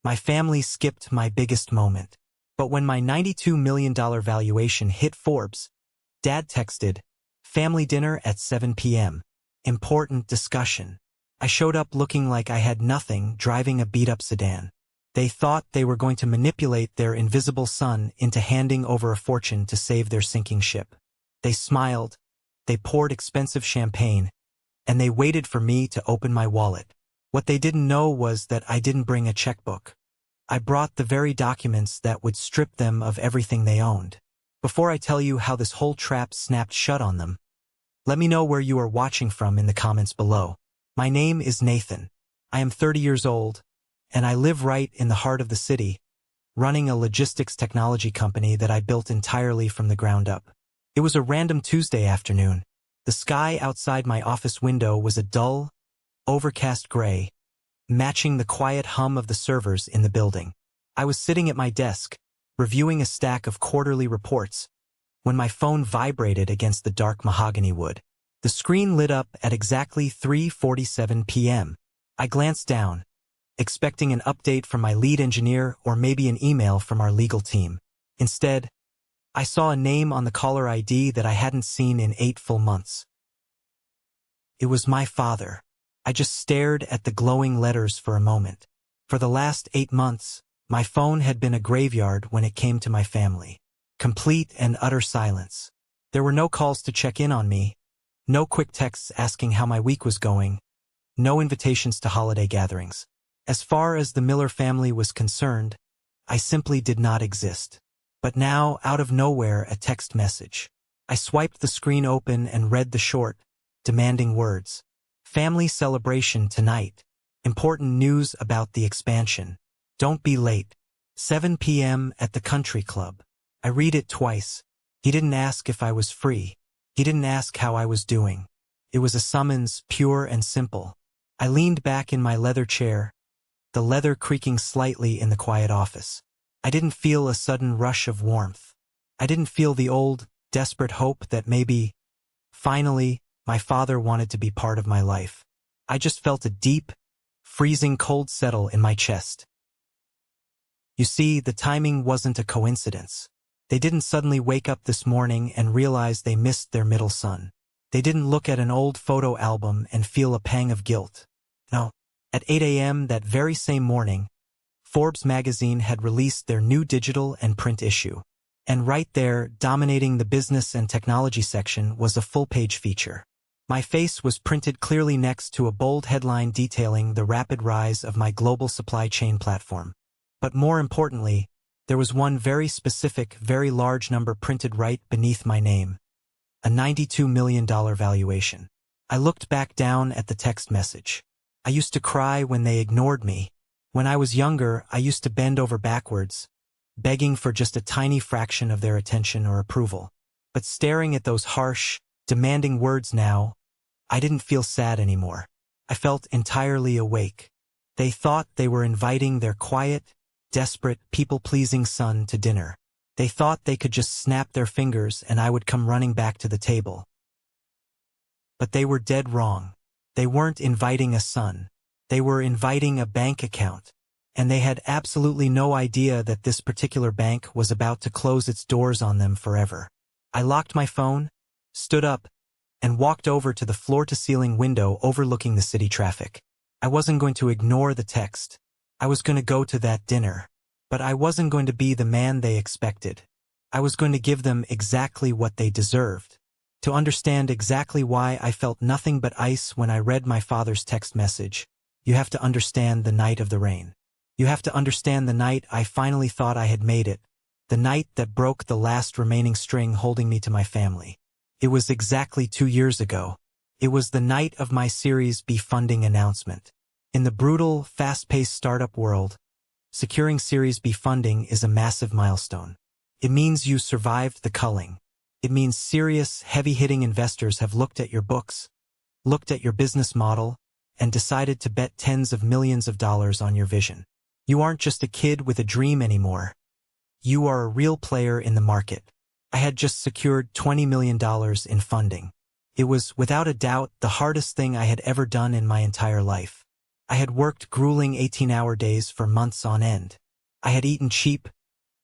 My family skipped my biggest moment. But when my $92 million valuation hit Forbes, Dad texted, "Family dinner at 7 p.m. Important discussion." I showed up looking like I had nothing, driving a beat-up sedan. They thought they were going to manipulate their invisible son into handing over a fortune to save their sinking ship. They smiled, they poured expensive champagne, and they waited for me to open my wallet. What they didn't know was that I didn't bring a checkbook. I brought the very documents that would strip them of everything they owned. Before I tell you how this whole trap snapped shut on them, let me know where you are watching from in the comments below. My name is Nathan. I am 30 years old, and I live right in the heart of the city, running a logistics technology company that I built entirely from the ground up. It was a random Tuesday afternoon. The sky outside my office window was a dull, overcast gray, matching the quiet hum of the servers in the building. I was sitting at my desk, reviewing a stack of quarterly reports, when my phone vibrated against the dark mahogany wood. The screen lit up at exactly 3:47 p.m. I glanced down, expecting an update from my lead engineer or maybe an email from our legal team. Instead, I saw a name on the caller ID that I hadn't seen in 8 full months. It was my father. I just stared at the glowing letters for a moment. For the last 8 months, my phone had been a graveyard when it came to my family. Complete and utter silence. There were no calls to check in on me, no quick texts asking how my week was going, no invitations to holiday gatherings. As far as the Miller family was concerned, I simply did not exist. But now, out of nowhere, a text message. I swiped the screen open and read the short, demanding words. "Family celebration tonight. Important news about the expansion. Don't be late. 7 p.m. at the country club." I read it twice. He didn't ask if I was free. He didn't ask how I was doing. It was a summons, pure and simple. I leaned back in my leather chair, the leather creaking slightly in the quiet office. I didn't feel a sudden rush of warmth. I didn't feel the old, desperate hope that maybe, finally, my father wanted to be part of my life. I just felt a deep, freezing cold settle in my chest. You see, the timing wasn't a coincidence. They didn't suddenly wake up this morning and realize they missed their middle son. They didn't look at an old photo album and feel a pang of guilt. No. At 8 a.m. that very same morning, Forbes magazine had released their new digital and print issue. And right there, dominating the business and technology section, was a full-page feature. My face was printed clearly next to a bold headline detailing the rapid rise of my global supply chain platform. But more importantly, there was one very specific, very large number printed right beneath my name. A $92 million valuation. I looked back down at the text message. I used to cry when they ignored me. When I was younger, I used to bend over backwards, begging for just a tiny fraction of their attention or approval. But staring at those harsh, demanding words now, I didn't feel sad anymore. I felt entirely awake. They thought they were inviting their quiet, desperate, people-pleasing son to dinner. They thought they could just snap their fingers and I would come running back to the table. But they were dead wrong. They weren't inviting a son. They were inviting a bank account. And they had absolutely no idea that this particular bank was about to close its doors on them forever. I locked my phone, stood up, and walked over to the floor-to-ceiling window overlooking the city traffic. I wasn't going to ignore the text. I was going to go to that dinner. But I wasn't going to be the man they expected. I was going to give them exactly what they deserved. To understand exactly why I felt nothing but ice when I read my father's text message, you have to understand the night of the rain. You have to understand the night I finally thought I had made it, the night that broke the last remaining string holding me to my family. It was exactly 2 years ago. It was the night of my Series B funding announcement. In the brutal, fast-paced startup world, securing Series B funding is a massive milestone. It means you survived the culling. It means serious, heavy-hitting investors have looked at your books, looked at your business model, and decided to bet tens of millions of dollars on your vision. You aren't just a kid with a dream anymore. You are a real player in the market. I had just secured $20 million in funding. It was, without a doubt, the hardest thing I had ever done in my entire life. I had worked grueling 18-hour days for months on end. I had eaten cheap,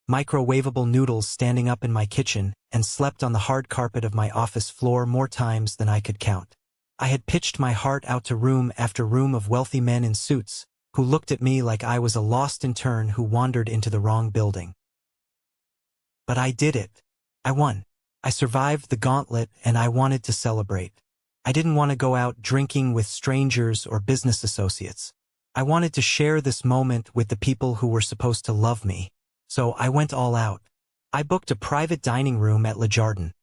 microwavable noodles standing up in my kitchen and slept on the hard carpet of my office floor more times than I could count. I had pitched my heart out to room after room of wealthy men in suits who looked at me like I was a lost intern who wandered into the wrong building. But I did it. I won. I survived the gauntlet and I wanted to celebrate. I didn't want to go out drinking with strangers or business associates. I wanted to share this moment with the people who were supposed to love me. So I went all out. I booked a private dining room at Le Jardin,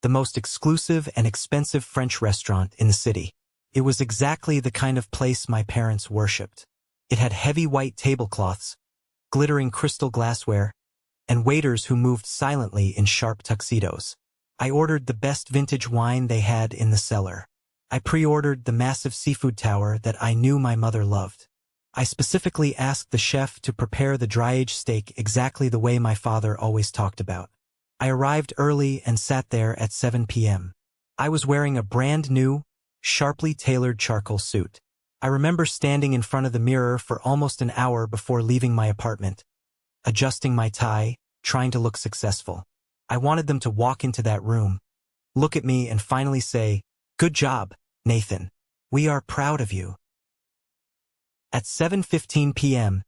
the most exclusive and expensive French restaurant in the city. It was exactly the kind of place my parents worshipped. It had heavy white tablecloths, glittering crystal glassware, and waiters who moved silently in sharp tuxedos. I ordered the best vintage wine they had in the cellar. I pre-ordered the massive seafood tower that I knew my mother loved. I specifically asked the chef to prepare the dry-aged steak exactly the way my father always talked about. I arrived early and sat there at 7 p.m. I was wearing a brand new, sharply tailored charcoal suit. I remember standing in front of the mirror for almost an hour before leaving my apartment, adjusting my tie, trying to look successful. I wanted them to walk into that room, look at me and finally say, "Good job, Nathan. We are proud of you." At 7:15 p.m.,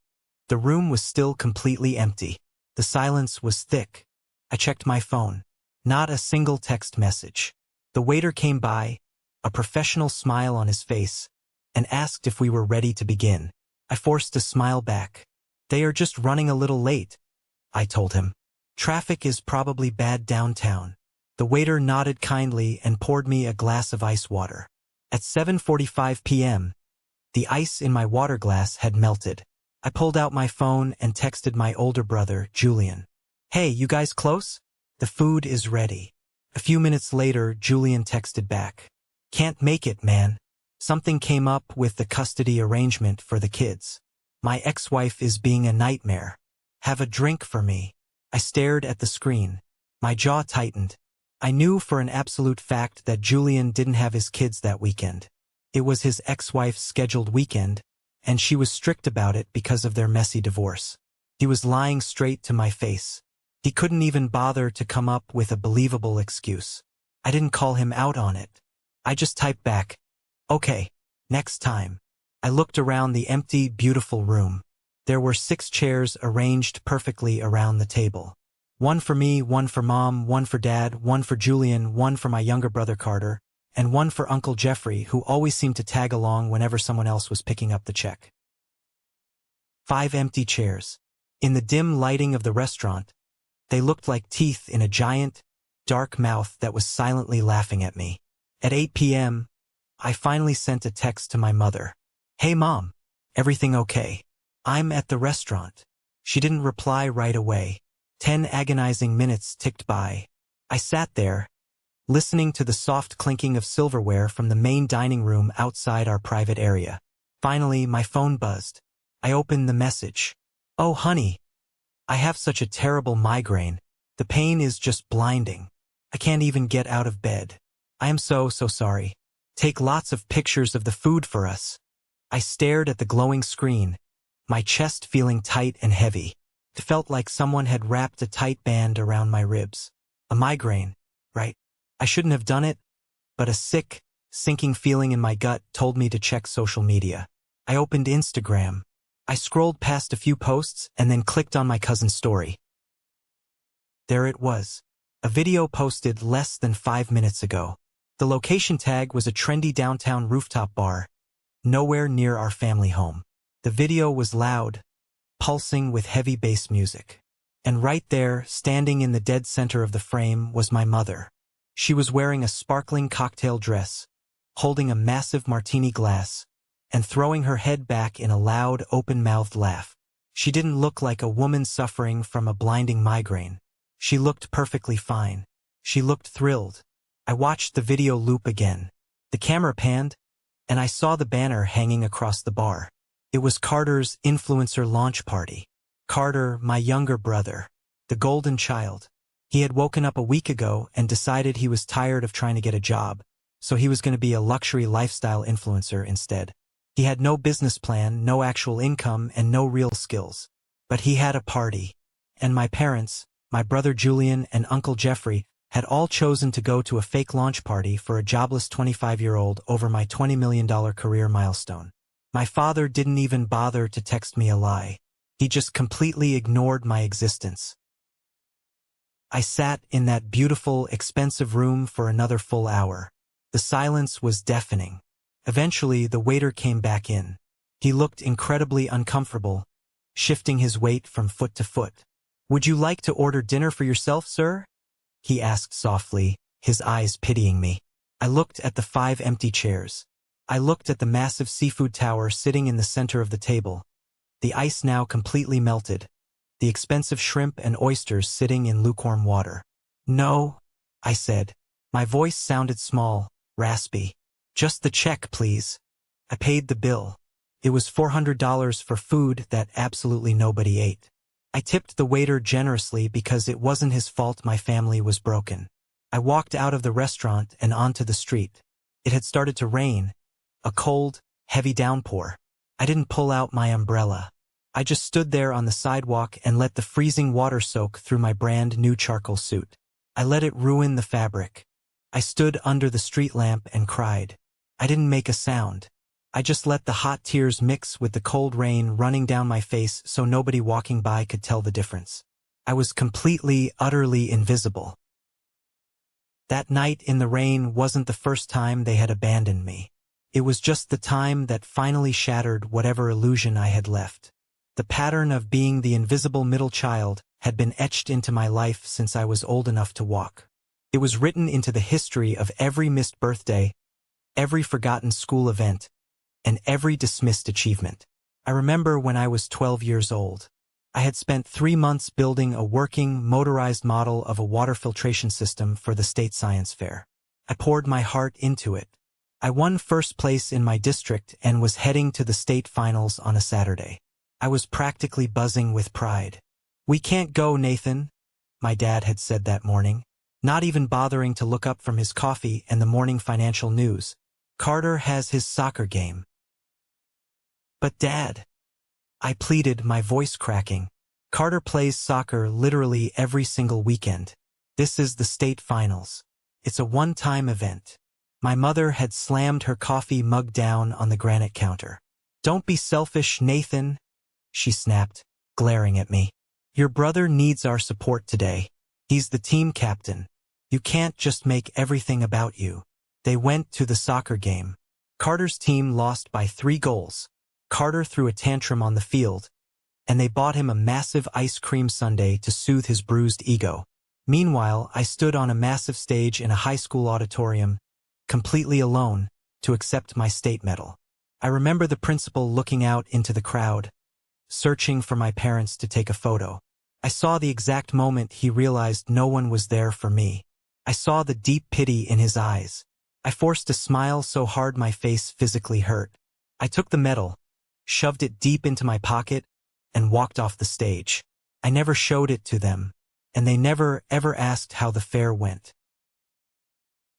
the room was still completely empty. The silence was thick. I checked my phone. Not a single text message. The waiter came by, a professional smile on his face, and asked if we were ready to begin. I forced a smile back. "They are just running a little late," I told him. "Traffic is probably bad downtown." The waiter nodded kindly and poured me a glass of ice water. At 7:45 p.m., the ice in my water glass had melted. I pulled out my phone and texted my older brother, Julian. "Hey, you guys close? The food is ready." A few minutes later, Julian texted back. "Can't make it, man. Something came up with the custody arrangement for the kids. My ex-wife is being a nightmare. Have a drink for me." I stared at the screen. My jaw tightened. I knew for an absolute fact that Julian didn't have his kids that weekend. It was his ex-wife's scheduled weekend, and she was strict about it because of their messy divorce. He was lying straight to my face. He couldn't even bother to come up with a believable excuse. I didn't call him out on it. I just typed back, "Okay, next time." I looked around the empty, beautiful room. There were 6 chairs arranged perfectly around the table. One for me, one for Mom, one for Dad, one for Julian, one for my younger brother Carter, and one for Uncle Jeffrey, who always seemed to tag along whenever someone else was picking up the check. 5 empty chairs. In the dim lighting of the restaurant, they looked like teeth in a giant, dark mouth that was silently laughing at me. At 8 p.m., I finally sent a text to my mother. "Hey Mom, everything okay? I'm at the restaurant." She didn't reply right away. 10 agonizing minutes ticked by. I sat there, listening to the soft clinking of silverware from the main dining room outside our private area. Finally, my phone buzzed. I opened the message. "Oh, honey, I have such a terrible migraine. The pain is just blinding. I can't even get out of bed. I am so sorry. Take lots of pictures of the food for us." I stared at the glowing screen, my chest feeling tight and heavy. It felt like someone had wrapped a tight band around my ribs. A migraine, right? I shouldn't have done it, but a sick, sinking feeling in my gut told me to check social media. I opened Instagram. I scrolled past a few posts and then clicked on my cousin's story. There it was. A video posted less than 5 minutes ago. The location tag was a trendy downtown rooftop bar, nowhere near our family home. The video was loud, pulsing with heavy bass music. And right there, standing in the dead center of the frame, was my mother. She was wearing a sparkling cocktail dress, holding a massive martini glass, and throwing her head back in a loud, open-mouthed laugh. She didn't look like a woman suffering from a blinding migraine. She looked perfectly fine. She looked thrilled. I watched the video loop again. The camera panned, and I saw the banner hanging across the bar. It was Carter's influencer launch party. Carter, my younger brother, the golden child. He had woken up a week ago and decided he was tired of trying to get a job, so he was going to be a luxury lifestyle influencer instead. He had no business plan, no actual income, and no real skills. But he had a party. And my parents, my brother Julian and Uncle Jeffrey, had all chosen to go to a fake launch party for a jobless 25-year-old over my $20 million career milestone. My father didn't even bother to text me a lie. He just completely ignored my existence. I sat in that beautiful, expensive room for another full hour. The silence was deafening. Eventually, the waiter came back in. He looked incredibly uncomfortable, shifting his weight from foot to foot. "Would you like to order dinner for yourself, sir?" he asked softly, his eyes pitying me. I looked at the 5 empty chairs. I looked at the massive seafood tower sitting in the center of the table, the ice now completely melted, the expensive shrimp and oysters sitting in lukewarm water. "No," I said. My voice sounded small, raspy. "Just the check, please." I paid the bill. It was $400 for food that absolutely nobody ate. I tipped the waiter generously because it wasn't his fault my family was broken. I walked out of the restaurant and onto the street. It had started to rain, a cold, heavy downpour. I didn't pull out my umbrella. I just stood there on the sidewalk and let the freezing water soak through my brand new charcoal suit. I let it ruin the fabric. I stood under the street lamp and cried. I didn't make a sound. I just let the hot tears mix with the cold rain running down my face so nobody walking by could tell the difference. I was completely, utterly invisible. That night in the rain wasn't the first time they had abandoned me. It was just the time that finally shattered whatever illusion I had left. The pattern of being the invisible middle child had been etched into my life since I was old enough to walk. It was written into the history of every missed birthday, every forgotten school event, and every dismissed achievement. I remember when I was 12 years old. I had spent 3 months building a working, motorized model of a water filtration system for the state science fair. I poured my heart into it. I won first place in my district and was heading to the state finals on a Saturday. I was practically buzzing with pride. "We can't go, Nathan," my dad had said that morning, not even bothering to look up from his coffee and the morning financial news. "Carter has his soccer game." "But Dad," I pleaded, my voice cracking. "Carter plays soccer literally every single weekend. This is the state finals. It's a one-time event." My mother had slammed her coffee mug down on the granite counter. "Don't be selfish, Nathan," she snapped, glaring at me. "Your brother needs our support today. He's the team captain. You can't just make everything about you." They went to the soccer game. Carter's team lost by 3 goals. Carter threw a tantrum on the field, and they bought him a massive ice cream sundae to soothe his bruised ego. Meanwhile, I stood on a massive stage in a high school auditorium, completely alone, to accept my state medal. I remember the principal looking out into the crowd, searching for my parents to take a photo. I saw the exact moment he realized no one was there for me. I saw the deep pity in his eyes. I forced a smile so hard my face physically hurt. I took the medal, shoved it deep into my pocket, and walked off the stage. I never showed it to them, and they never, ever asked how the fair went.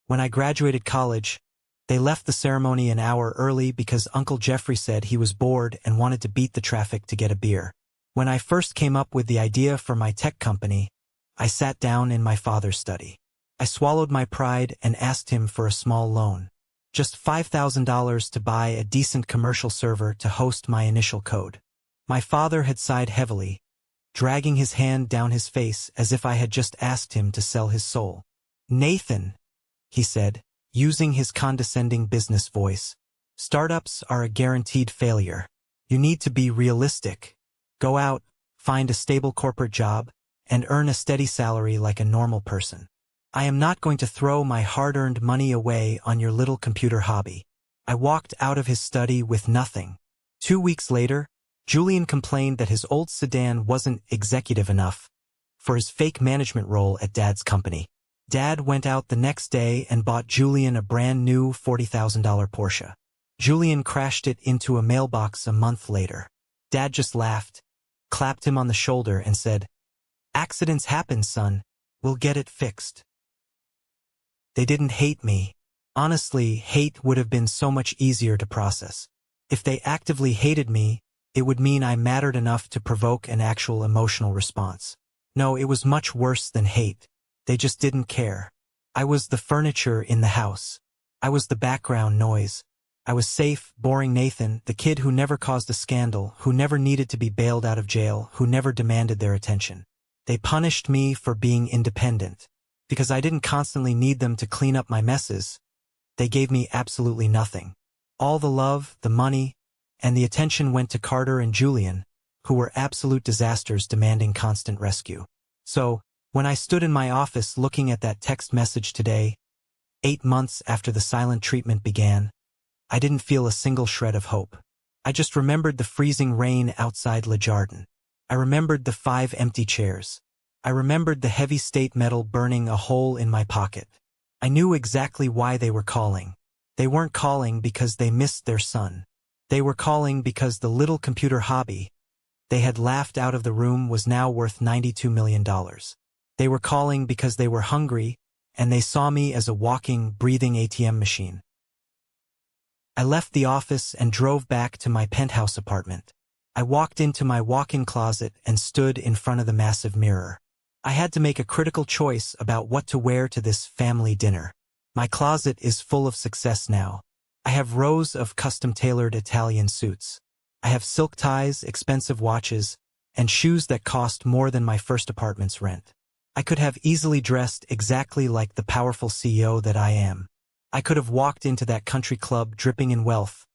When I graduated college, they left the ceremony an hour early because Uncle Jeffrey said he was bored and wanted to beat the traffic to get a beer. When I first came up with the idea for my tech company, I sat down in my father's study. I swallowed my pride and asked him for a small loan. Just $5,000 to buy a decent commercial server to host my initial code. My father had sighed heavily, dragging his hand down his face as if I had just asked him to sell his soul. "Nathan," he said, using his condescending business voice, "startups are a guaranteed failure. You need to be realistic. Go out, find a stable corporate job, and earn a steady salary like a normal person. I am not going to throw my hard-earned money away on your little computer hobby." I walked out of his study with nothing. 2 weeks later, Julian complained that his old sedan wasn't executive enough for his fake management role at Dad's company. Dad went out the next day and bought Julian a brand new $40,000 Porsche. Julian crashed it into a mailbox a month later. Dad just laughed, clapped him on the shoulder and said, "Accidents happen, son. We'll get it fixed." They didn't hate me. Honestly, hate would have been so much easier to process. If they actively hated me, it would mean I mattered enough to provoke an actual emotional response. No, it was much worse than hate. They just didn't care. I was the furniture in the house. I was the background noise. I was safe, boring Nathan, the kid who never caused a scandal, who never needed to be bailed out of jail, who never demanded their attention. They punished me for being independent. Because I didn't constantly need them to clean up my messes, they gave me absolutely nothing. All the love, the money, and the attention went to Carter and Julian, who were absolute disasters demanding constant rescue. So, when I stood in my office looking at that text message today, 8 months after the silent treatment began, I didn't feel a single shred of hope. I just remembered the freezing rain outside Le Jardin. I remembered the 5 empty chairs. I remembered the heavy state metal burning a hole in my pocket. I knew exactly why they were calling. They weren't calling because they missed their son. They were calling because the little computer hobby they had laughed out of the room was now worth $92 million. They were calling because they were hungry, and they saw me as a walking, breathing ATM machine. I left the office and drove back to my penthouse apartment. I walked into my walk-in closet and stood in front of the massive mirror. I had to make a critical choice about what to wear to this family dinner. My closet is full of success now. I have rows of custom-tailored Italian suits. I have silk ties, expensive watches, and shoes that cost more than my first apartment's rent. I could have easily dressed exactly like the powerful CEO that I am. I could have walked into that country club dripping in wealth,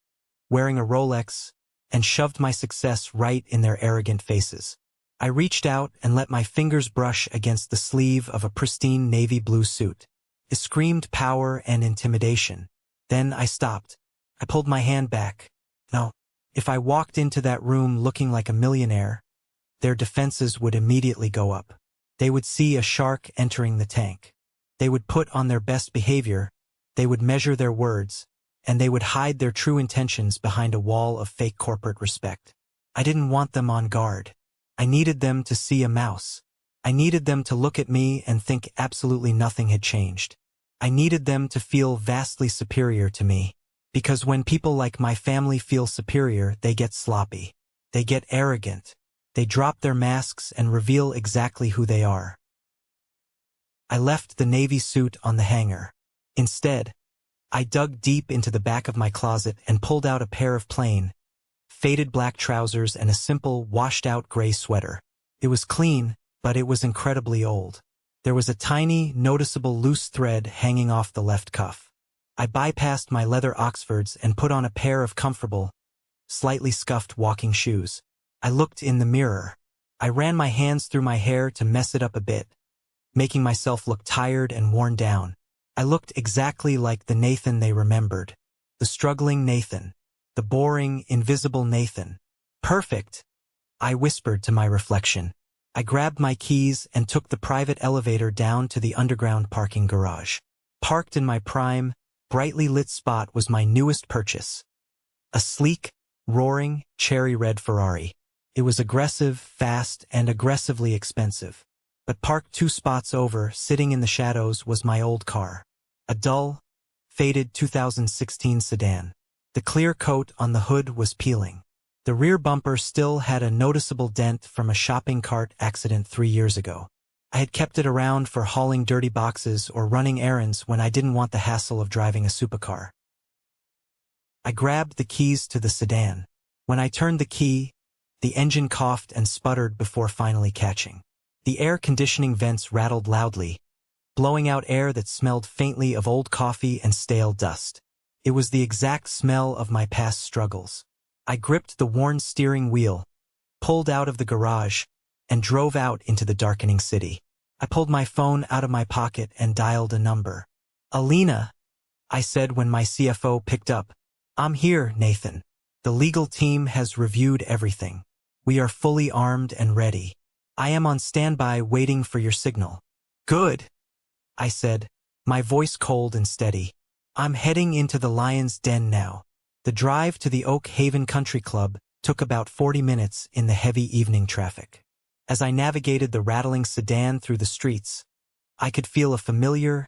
wearing a Rolex, and shoved my success right in their arrogant faces. I reached out and let my fingers brush against the sleeve of a pristine navy blue suit. It screamed power and intimidation. Then I stopped. I pulled my hand back. No, if I walked into that room looking like a millionaire, their defenses would immediately go up. They would see a shark entering the tank. They would put on their best behavior, they would measure their words, and they would hide their true intentions behind a wall of fake corporate respect. I didn't want them on guard. I needed them to see a mouse. I needed them to look at me and think absolutely nothing had changed. I needed them to feel vastly superior to me. Because when people like my family feel superior, they get sloppy. They get arrogant. They drop their masks and reveal exactly who they are. I left the navy suit on the hanger. Instead, I dug deep into the back of my closet and pulled out a pair of plain, faded black trousers and a simple, washed-out gray sweater. It was clean, but it was incredibly old. There was a tiny, noticeable loose thread hanging off the left cuff. I bypassed my leather Oxfords and put on a pair of comfortable, slightly scuffed walking shoes. I looked in the mirror. I ran my hands through my hair to mess it up a bit, making myself look tired and worn down. I looked exactly like the Nathan they remembered. The struggling Nathan. The boring, invisible Nathan. Perfect, I whispered to my reflection. I grabbed my keys and took the private elevator down to the underground parking garage. Parked in my prime, brightly lit spot was my newest purchase. A sleek, roaring, cherry-red Ferrari. It was aggressive, fast, and aggressively expensive. But parked 2 spots over, sitting in the shadows, was my old car. A dull, faded 2016 sedan. The clear coat on the hood was peeling. The rear bumper still had a noticeable dent from a shopping cart accident 3 years ago. I had kept it around for hauling dirty boxes or running errands when I didn't want the hassle of driving a supercar. I grabbed the keys to the sedan. When I turned the key, the engine coughed and sputtered before finally catching. The air conditioning vents rattled loudly, blowing out air that smelled faintly of old coffee and stale dust. It was the exact smell of my past struggles. I gripped the worn steering wheel, pulled out of the garage, and drove out into the darkening city. I pulled my phone out of my pocket and dialed a number. "Alina," I said when my CFO picked up. "I'm here, Nathan. The legal team has reviewed everything. We are fully armed and ready. I am on standby waiting for your signal." "Good," I said, my voice cold and steady. "I'm heading into the Lion's Den now." The drive to the Oak Haven Country Club took about 40 minutes in the heavy evening traffic. As I navigated the rattling sedan through the streets, I could feel a familiar,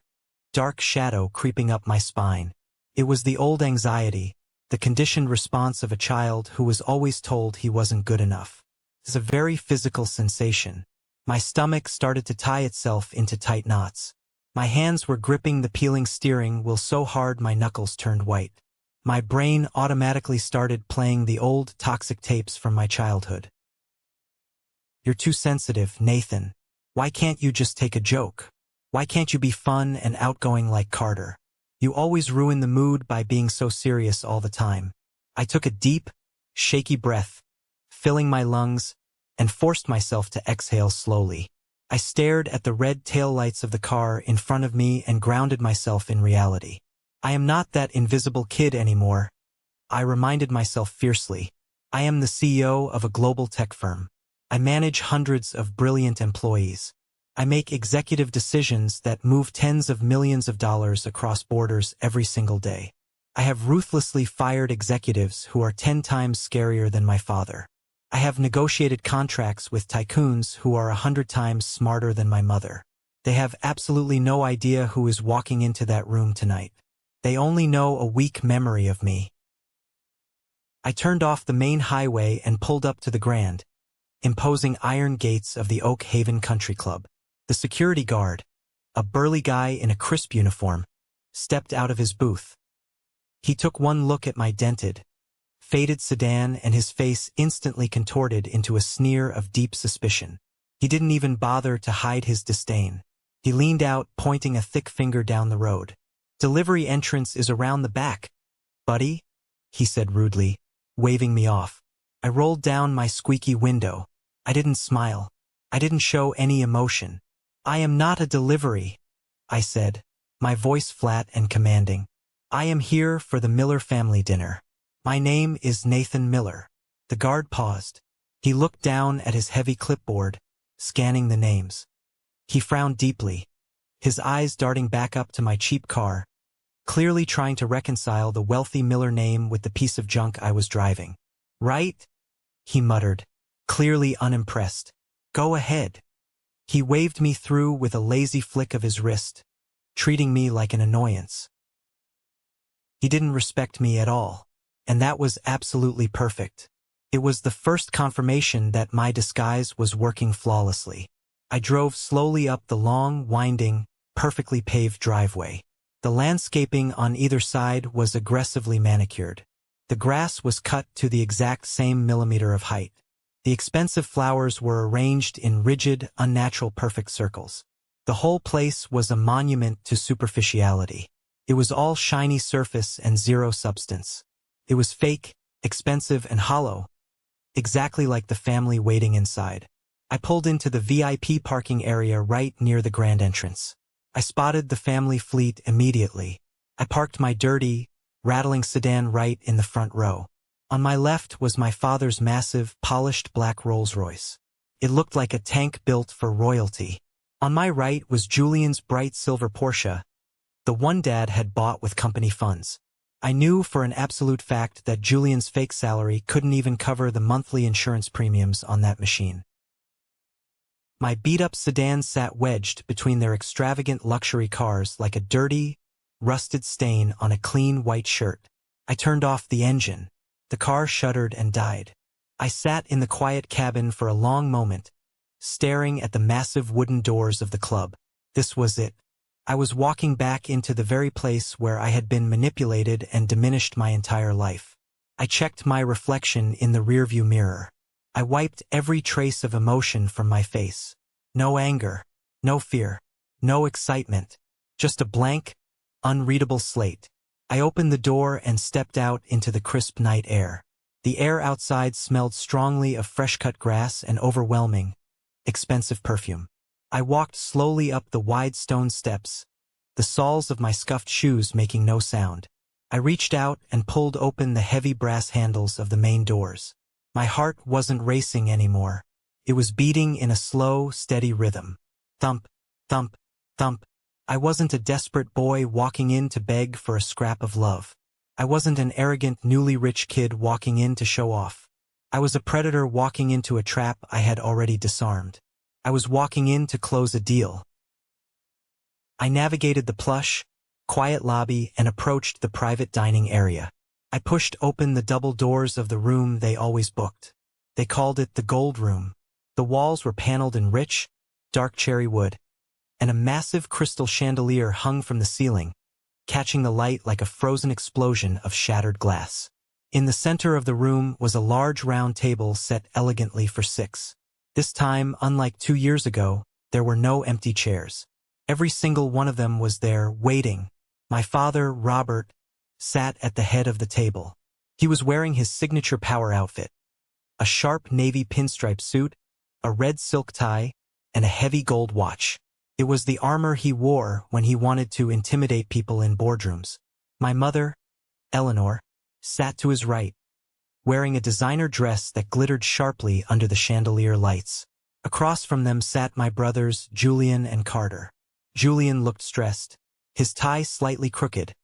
dark shadow creeping up my spine. It was the old anxiety, the conditioned response of a child who was always told he wasn't good enough. It's a very physical sensation. My stomach started to tie itself into tight knots. My hands were gripping the peeling steering wheel so hard my knuckles turned white. My brain automatically started playing the old toxic tapes from my childhood. "You're too sensitive, Nathan. Why can't you just take a joke? Why can't you be fun and outgoing like Carter? You always ruin the mood by being so serious all the time." I took a deep, shaky breath, filling my lungs, and forced myself to exhale slowly. I stared at the red taillights of the car in front of me and grounded myself in reality. I am not that invisible kid anymore, I reminded myself fiercely. I am the CEO of a global tech firm. I manage hundreds of brilliant employees. I make executive decisions that move tens of millions of dollars across borders every single day. I have ruthlessly fired executives who are 10 times scarier than my father. I have negotiated contracts with tycoons who are 100 times smarter than my mother. They have absolutely no idea who is walking into that room tonight. They only know a weak memory of me. I turned off the main highway and pulled up to the grand, imposing iron gates of the Oak Haven Country Club. The security guard, a burly guy in a crisp uniform, stepped out of his booth. He took one look at my dented, faded sedan and his face instantly contorted into a sneer of deep suspicion. He didn't even bother to hide his disdain. He leaned out, pointing a thick finger down the road. "Delivery entrance is around the back, buddy," he said rudely, waving me off. I rolled down my squeaky window. I didn't smile. I didn't show any emotion. "I am not a delivery," I said, my voice flat and commanding. "I am here for the Miller family dinner. My name is Nathan Miller." The guard paused. He looked down at his heavy clipboard, scanning the names. He frowned deeply, his eyes darting back up to my cheap car, clearly trying to reconcile the wealthy Miller name with the piece of junk I was driving. "Right?" he muttered, clearly unimpressed. "Go ahead." He waved me through with a lazy flick of his wrist, treating me like an annoyance. He didn't respect me at all, and that was absolutely perfect. It was the first confirmation that my disguise was working flawlessly. I drove slowly up the long, winding, perfectly paved driveway. The landscaping on either side was aggressively manicured. The grass was cut to the exact same millimeter of height. The expensive flowers were arranged in rigid, unnatural perfect circles. The whole place was a monument to superficiality. It was all shiny surface and zero substance. It was fake, expensive, and hollow, exactly like the family waiting inside. I pulled into the VIP parking area right near the grand entrance. I spotted the family fleet immediately. I parked my dirty, rattling sedan right in the front row. On my left was my father's massive, polished black Rolls-Royce. It looked like a tank built for royalty. On my right was Julian's bright silver Porsche, the one Dad had bought with company funds. I knew for an absolute fact that Julian's fake salary couldn't even cover the monthly insurance premiums on that machine. My beat-up sedan sat wedged between their extravagant luxury cars like a dirty, rusted stain on a clean white shirt. I turned off the engine. The car shuddered and died. I sat in the quiet cabin for a long moment, staring at the massive wooden doors of the club. This was it. I was walking back into the very place where I had been manipulated and diminished my entire life. I checked my reflection in the rearview mirror. I wiped every trace of emotion from my face. No anger, no fear, no excitement, just a blank, unreadable slate. I opened the door and stepped out into the crisp night air. The air outside smelled strongly of fresh-cut grass and overwhelming, expensive perfume. I walked slowly up the wide stone steps, the soles of my scuffed shoes making no sound. I reached out and pulled open the heavy brass handles of the main doors. My heart wasn't racing anymore. It was beating in a slow, steady rhythm. Thump, thump, thump. I wasn't a desperate boy walking in to beg for a scrap of love. I wasn't an arrogant, newly rich kid walking in to show off. I was a predator walking into a trap I had already disarmed. I was walking in to close a deal. I navigated the plush, quiet lobby and approached the private dining area. I pushed open the double doors of the room they always booked. They called it the Gold Room. The walls were paneled in rich, dark cherry wood, and a massive crystal chandelier hung from the ceiling, catching the light like a frozen explosion of shattered glass. In the center of the room was a large round table set elegantly for 6. This time, unlike 2 years ago, there were no empty chairs. Every single one of them was there, waiting. My father, Robert, sat at the head of the table. He was wearing his signature power outfit, a sharp navy pinstripe suit, a red silk tie, and a heavy gold watch. It was the armor he wore when he wanted to intimidate people in boardrooms. My mother, Eleanor, sat to his right, wearing a designer dress that glittered sharply under the chandelier lights. Across from them sat my brothers, Julian and Carter. Julian looked stressed, his tie slightly crooked,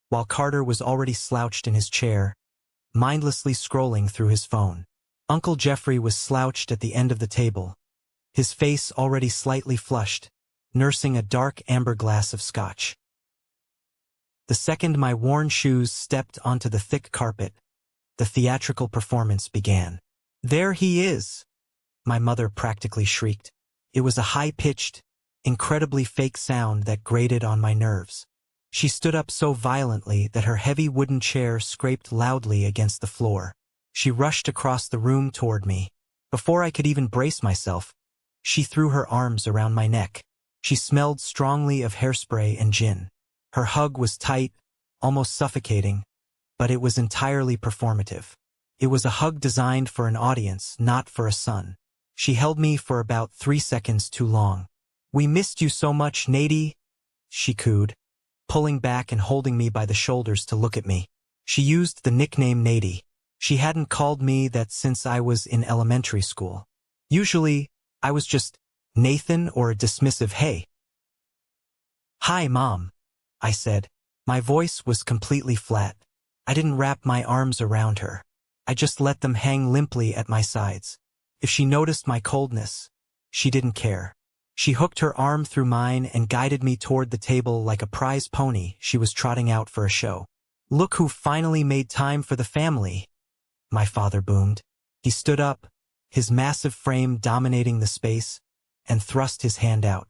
while Carter was already slouched in his chair, mindlessly scrolling through his phone. Uncle Jeffrey was slouched at the end of the table, his face already slightly flushed, nursing a dark amber glass of scotch. The second my worn shoes stepped onto the thick carpet, the theatrical performance began. "There he is!" my mother practically shrieked. It was a high-pitched, incredibly fake sound that grated on my nerves. She stood up so violently that her heavy wooden chair scraped loudly against the floor. She rushed across the room toward me. Before I could even brace myself, she threw her arms around my neck. She smelled strongly of hairspray and gin. Her hug was tight, almost suffocating, but it was entirely performative. It was a hug designed for an audience, not for a son. She held me for about 3 seconds too long. "We missed you so much, Nady," she cooed, pulling back and holding me by the shoulders to look at me. She used the nickname Nady. She hadn't called me that since I was in elementary school. Usually, I was just Nathan or a dismissive "hey." "Hi, Mom," I said. My voice was completely flat. I didn't wrap my arms around her. I just let them hang limply at my sides. If she noticed my coldness, she didn't care. She hooked her arm through mine and guided me toward the table like a prize pony she was trotting out for a show. "Look who finally made time for the family," my father boomed. He stood up, his massive frame dominating the space, and thrust his hand out.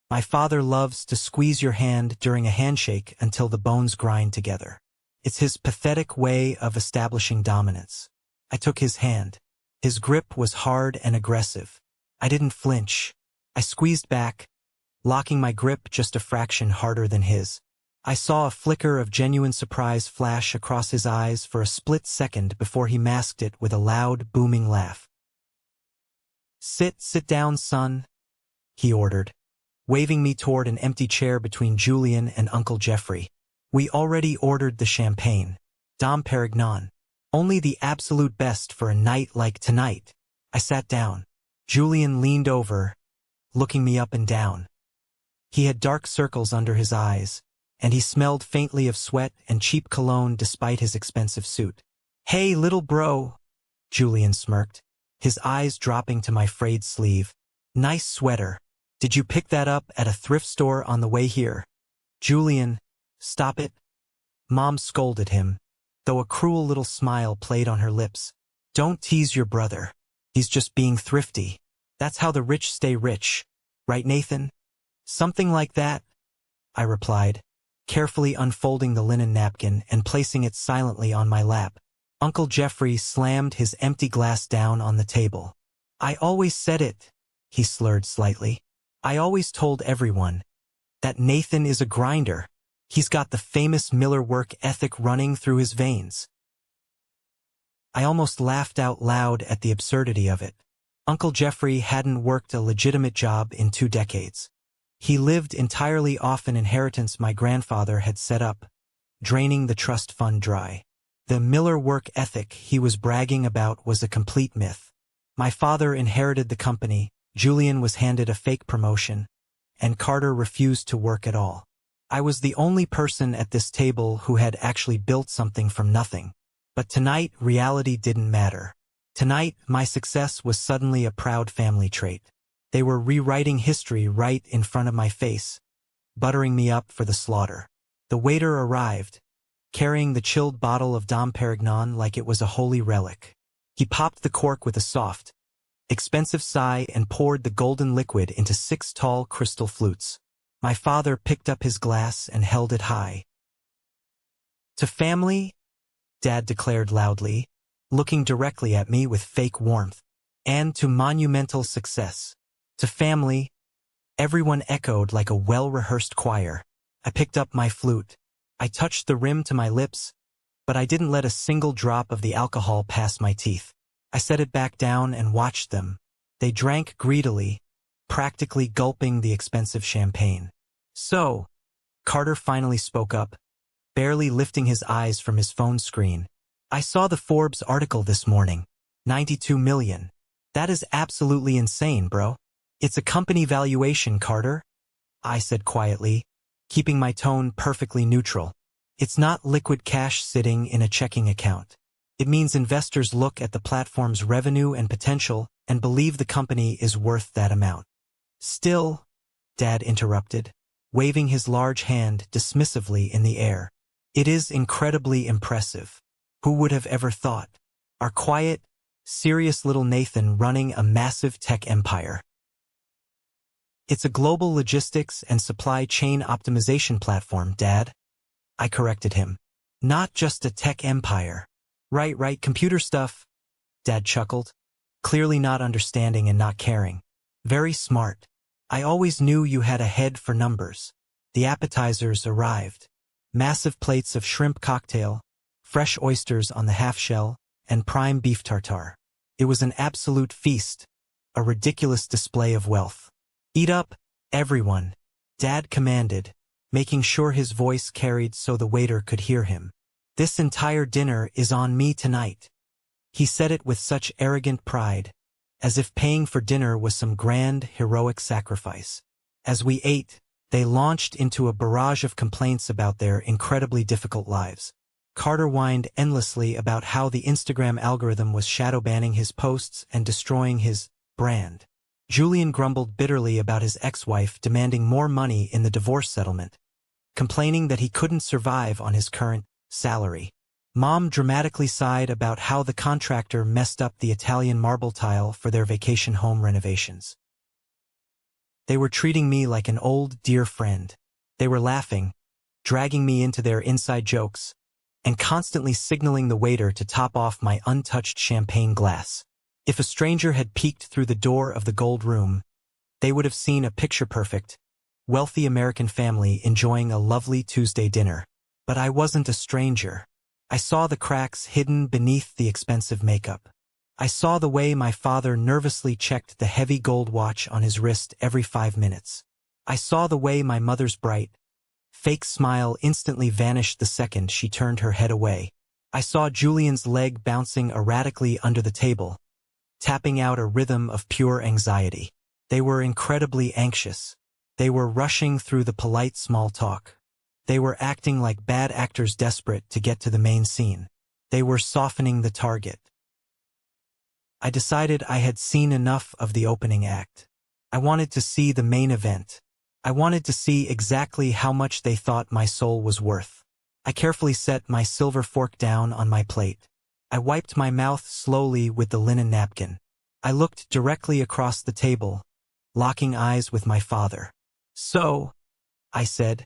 My father loves to squeeze your hand during a handshake until the bones grind together. It's his pathetic way of establishing dominance. I took his hand. His grip was hard and aggressive. I didn't flinch. I squeezed back, locking my grip just a fraction harder than his. I saw a flicker of genuine surprise flash across his eyes for a split second before he masked it with a loud, booming laugh. Sit down, son," he ordered, waving me toward an empty chair between Julian and Uncle Jeffrey. "We already ordered the champagne. Dom Perignon. Only the absolute best for a night like tonight." I sat down. Julian leaned over, looking me up and down. He had dark circles under his eyes, and he smelled faintly of sweat and cheap cologne despite his expensive suit. "Hey, little bro," Julian smirked, his eyes dropping to my frayed sleeve. "Nice sweater. Did you pick that up at a thrift store on the way here?" "Julian, stop it," Mom scolded him, though a cruel little smile played on her lips. "Don't tease your brother. He's just being thrifty. That's how the rich stay rich. Right, Nathan?" "Something like that," I replied, carefully unfolding the linen napkin and placing it silently on my lap. Uncle Jeffrey slammed his empty glass down on the table. "I always said it," he slurred slightly. "I always told everyone that Nathan is a grinder. He's got the famous Miller work ethic running through his veins." I almost laughed out loud at the absurdity of it. Uncle Jeffrey hadn't worked a legitimate job in 2 decades. He lived entirely off an inheritance my grandfather had set up, draining the trust fund dry. The Miller work ethic he was bragging about was a complete myth. My father inherited the company, Julian was handed a fake promotion, and Carter refused to work at all. I was the only person at this table who had actually built something from nothing. But tonight, reality didn't matter. Tonight, my success was suddenly a proud family trait. They were rewriting history right in front of my face, buttering me up for the slaughter. The waiter arrived, carrying the chilled bottle of Dom Perignon like it was a holy relic. He popped the cork with a soft, expensive sigh and poured the golden liquid into 6 tall crystal flutes. My father picked up his glass and held it high. "To family," Dad declared loudly, looking directly at me with fake warmth. "And to monumental success." "To family," everyone echoed like a well-rehearsed choir. I picked up my flute. I touched the rim to my lips, but I didn't let a single drop of the alcohol pass my teeth. I set it back down and watched them. They drank greedily, practically gulping the expensive champagne. "So," Carter finally spoke up, barely lifting his eyes from his phone screen. "I saw the Forbes article this morning. 92 million. That is absolutely insane, bro." "It's a company valuation, Carter," I said quietly, keeping my tone perfectly neutral. "It's not liquid cash sitting in a checking account. It means investors look at the platform's revenue and potential and believe the company is worth that amount." "Still," Dad interrupted, waving his large hand dismissively in the air, "it is incredibly impressive. Who would have ever thought? Our quiet, serious little Nathan running a massive tech empire." "It's a global logistics and supply chain optimization platform, Dad," I corrected him. "Not just a tech empire." Right, computer stuff," Dad chuckled, clearly not understanding and not caring. "Very smart. I always knew you had a head for numbers." The appetizers arrived. Massive plates of shrimp cocktail, fresh oysters on the half-shell, and prime beef tartare. It was an absolute feast, a ridiculous display of wealth. "Eat up, everyone," Dad commanded, making sure his voice carried so the waiter could hear him. "This entire dinner is on me tonight." He said it with such arrogant pride, as if paying for dinner was some grand, heroic sacrifice. As we ate, they launched into a barrage of complaints about their incredibly difficult lives. Carter whined endlessly about how the Instagram algorithm was shadow banning his posts and destroying his brand. Julian grumbled bitterly about his ex-wife demanding more money in the divorce settlement, complaining that he couldn't survive on his current salary. Mom dramatically sighed about how the contractor messed up the Italian marble tile for their vacation home renovations. They were treating me like an old, dear friend. They were laughing, dragging me into their inside jokes, and constantly signaling the waiter to top off my untouched champagne glass. If a stranger had peeked through the door of the gold room, they would have seen a picture-perfect, wealthy American family enjoying a lovely Tuesday dinner. But I wasn't a stranger. I saw the cracks hidden beneath the expensive makeup. I saw the way my father nervously checked the heavy gold watch on his wrist every 5 minutes. I saw the way my mother's bright, fake smile instantly vanished the second she turned her head away. I saw Julian's leg bouncing erratically under the table, tapping out a rhythm of pure anxiety. They were incredibly anxious. They were rushing through the polite small talk. They were acting like bad actors desperate to get to the main scene. They were softening the target. I decided I had seen enough of the opening act. I wanted to see the main event. I wanted to see exactly how much they thought my soul was worth. I carefully set my silver fork down on my plate. I wiped my mouth slowly with the linen napkin. I looked directly across the table, locking eyes with my father. "So," I said,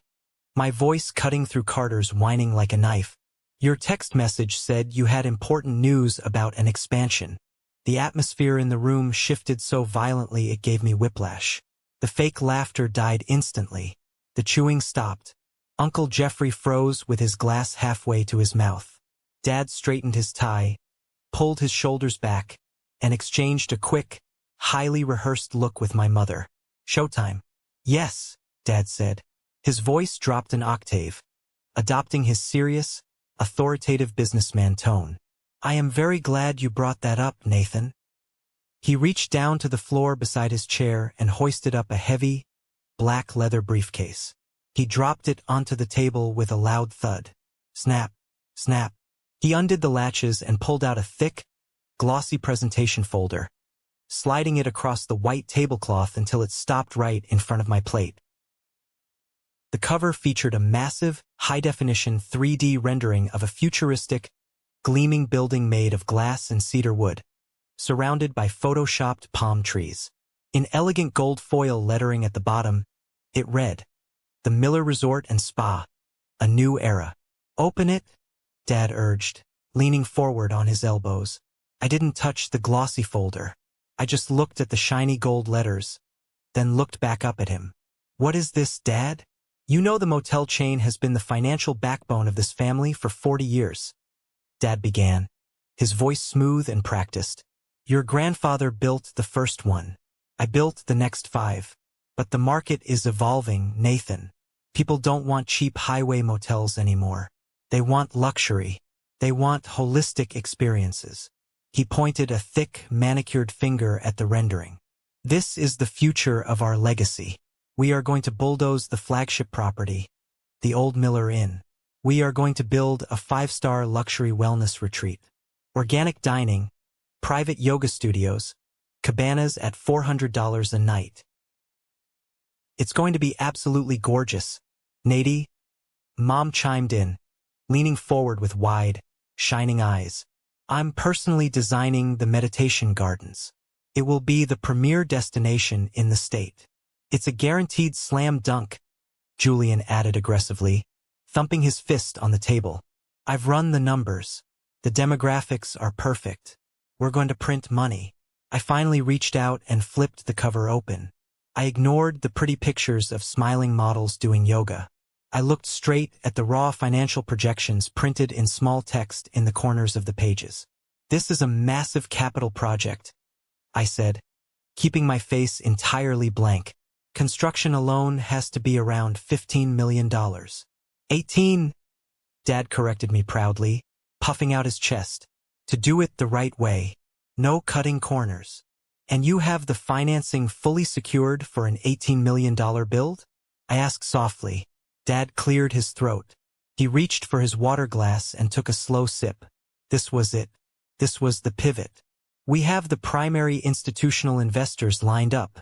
my voice cutting through Carter's whining like a knife, "your text message said you had important news about an expansion." The atmosphere in the room shifted so violently it gave me whiplash. The fake laughter died instantly. The chewing stopped. Uncle Jeffrey froze with his glass halfway to his mouth. Dad straightened his tie, pulled his shoulders back, and exchanged a quick, highly rehearsed look with my mother. "Showtime." "Yes," Dad said. His voice dropped an octave, adopting his serious, authoritative businessman tone. "I am very glad you brought that up, Nathan." He reached down to the floor beside his chair and hoisted up a heavy, black leather briefcase. He dropped it onto the table with a loud thud. Snap, snap. He undid the latches and pulled out a thick, glossy presentation folder, sliding it across the white tablecloth until it stopped right in front of my plate. The cover featured a massive, high-definition 3D rendering of a futuristic, gleaming building made of glass and cedar wood, surrounded by photoshopped palm trees. In elegant gold foil lettering at the bottom, it read, "The Miller Resort and Spa, a new era." "Open it," Dad urged, leaning forward on his elbows. I didn't touch the glossy folder. I just looked at the shiny gold letters, then looked back up at him. "What is this, Dad?" "You know the motel chain has been the financial backbone of this family for 40 years. Dad began, his voice smooth and practiced. "Your grandfather built the first one. I built the next 5. But the market is evolving, Nathan. People don't want cheap highway motels anymore. They want luxury. They want holistic experiences." He pointed a thick, manicured finger at the rendering. "This is the future of our legacy. We are going to bulldoze the flagship property, the Old Miller Inn. We are going to build a 5-star luxury wellness retreat. Organic dining, private yoga studios, cabanas at $400 a night. It's going to be absolutely gorgeous, Nady." Mom chimed in, leaning forward with wide, shining eyes. "I'm personally designing the meditation gardens. It will be the premier destination in the state. It's a guaranteed slam dunk," Julian added aggressively, thumping his fist on the table. "I've run the numbers. The demographics are perfect. We're going to print money." I finally reached out and flipped the cover open. I ignored the pretty pictures of smiling models doing yoga. I looked straight at the raw financial projections printed in small text in the corners of the pages. "This is a massive capital project," I said, keeping my face entirely blank. "Construction alone has to be around $15 million. 18, Dad corrected me proudly, puffing out his chest. "To do it the right way. No cutting corners." "And you have the financing fully secured for an $18 million build?" I asked softly. Dad cleared his throat. He reached for his water glass and took a slow sip. This was it. This was the pivot. "We have the primary institutional investors lined up,"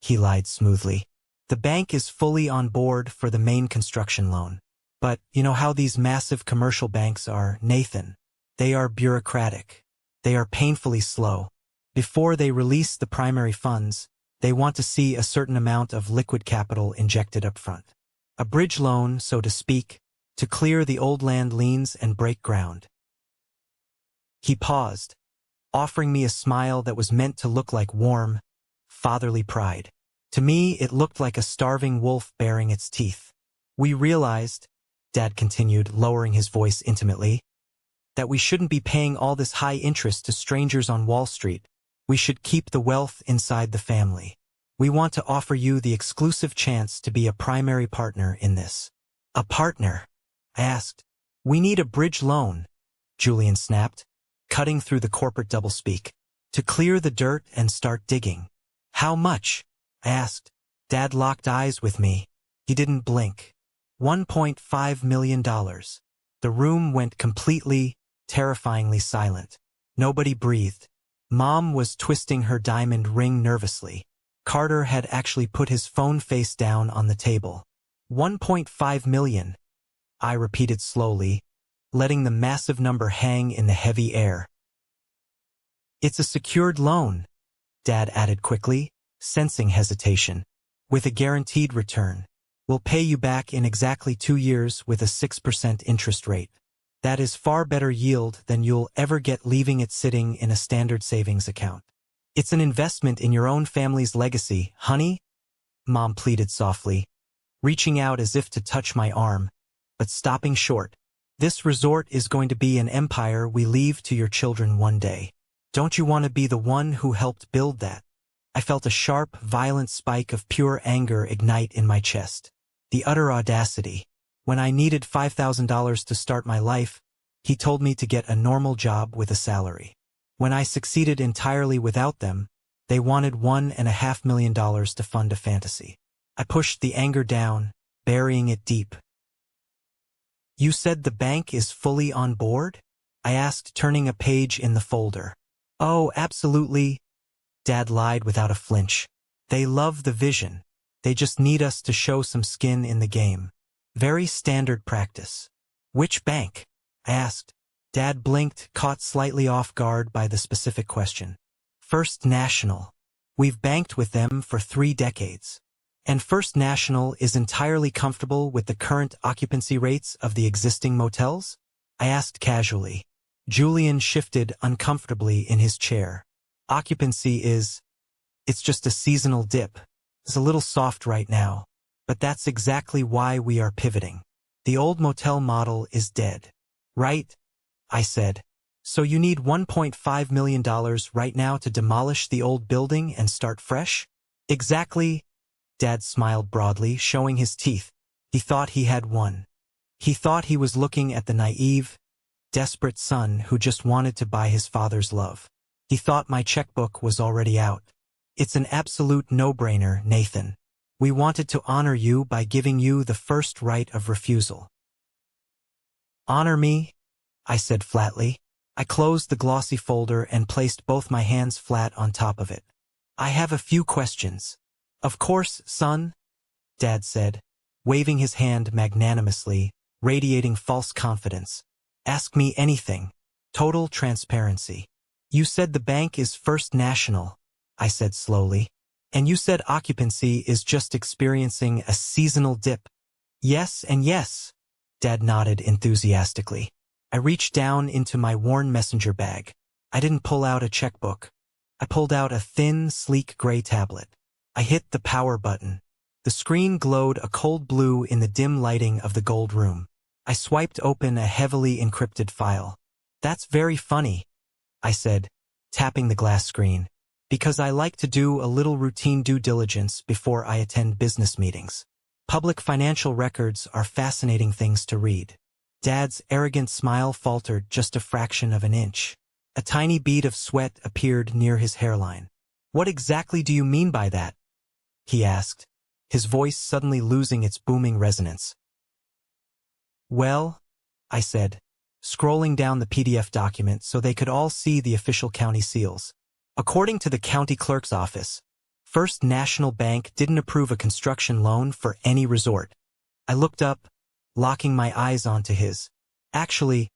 he lied smoothly. "The bank is fully on board for the main construction loan. But you know how these massive commercial banks are, Nathan. They are bureaucratic. They are painfully slow. Before they release the primary funds, they want to see a certain amount of liquid capital injected up front. A bridge loan, so to speak, to clear the old land liens and break ground." He paused, offering me a smile that was meant to look like warm, fatherly pride. To me, it looked like a starving wolf baring its teeth. "We realized," Dad continued, lowering his voice intimately, "that we shouldn't be paying all this high interest to strangers on Wall Street. We should keep the wealth inside the family. We want to offer you the exclusive chance to be a primary partner in this." "A partner?" I asked. "We need a bridge loan," Julian snapped, cutting through the corporate doublespeak. "To clear the dirt and start digging." "How much?" I asked. Dad locked eyes with me. He didn't blink. $1.5 million. The room went completely, terrifyingly silent. Nobody breathed. Mom was twisting her diamond ring nervously. Carter had actually put his phone face down on the table. $1.5 million, I repeated slowly, letting the massive number hang in the heavy air. "It's a secured loan," Dad added quickly, sensing hesitation. "With a guaranteed return. We'll pay you back in exactly 2 years with a 6% interest rate. That is far better yield than you'll ever get leaving it sitting in a standard savings account. It's an investment in your own family's legacy, honey," Mom pleaded softly, reaching out as if to touch my arm, but stopping short. "This resort is going to be an empire we leave to your children one day. Don't you want to be the one who helped build that?" I felt a sharp, violent spike of pure anger ignite in my chest. The utter audacity. When I needed $5,000 to start my life, he told me to get a normal job with a salary. When I succeeded entirely without them, they wanted $1.5 million to fund a fantasy. I pushed the anger down, burying it deep. "You said the bank is fully on board?" I asked, turning a page in the folder. "Oh, absolutely," Dad lied without a flinch. "They love the vision. They just need us to show some skin in the game. Very standard practice. Which bank? I asked. Dad blinked, caught slightly off guard by the specific question. First National. We've banked with them for 3 decades. And First National is entirely comfortable with the current occupancy rates of the existing motels? I asked casually. Julian shifted uncomfortably in his chair. Occupancy it's just a seasonal dip. It's a little soft right now. But that's exactly why we are pivoting. The old motel model is dead. Right? I said. So you need $1.5 million right now to demolish the old building and start fresh? Exactly. Dad smiled broadly, showing his teeth. He thought he had won. He thought he was looking at the naive, desperate son who just wanted to buy his father's love. He thought my checkbook was already out. It's an absolute no-brainer, Nathan. We wanted to honor you by giving you the first right of refusal. Honor me? I said flatly. I closed the glossy folder and placed both my hands flat on top of it. I have a few questions. Of course, son, Dad said, waving his hand magnanimously, radiating false confidence. Ask me anything. Total transparency. You said the bank is First National, I said slowly. And you said occupancy is just experiencing a seasonal dip. Yes and yes, Dad nodded enthusiastically. I reached down into my worn messenger bag. I didn't pull out a checkbook. I pulled out a thin, sleek gray tablet. I hit the power button. The screen glowed a cold blue in the dim lighting of the gold room. I swiped open a heavily encrypted file. That's very funny, I said, tapping the glass screen, because I like to do a little routine due diligence before I attend business meetings. Public financial records are fascinating things to read. Dad's arrogant smile faltered just a fraction of an inch. A tiny bead of sweat appeared near his hairline. What exactly do you mean by that? He asked, his voice suddenly losing its booming resonance. Well, I said, scrolling down the PDF document so they could all see the official county seals. According to the county clerk's office, First National Bank didn't approve a construction loan for any resort. I looked up, locking my eyes onto his. Actually,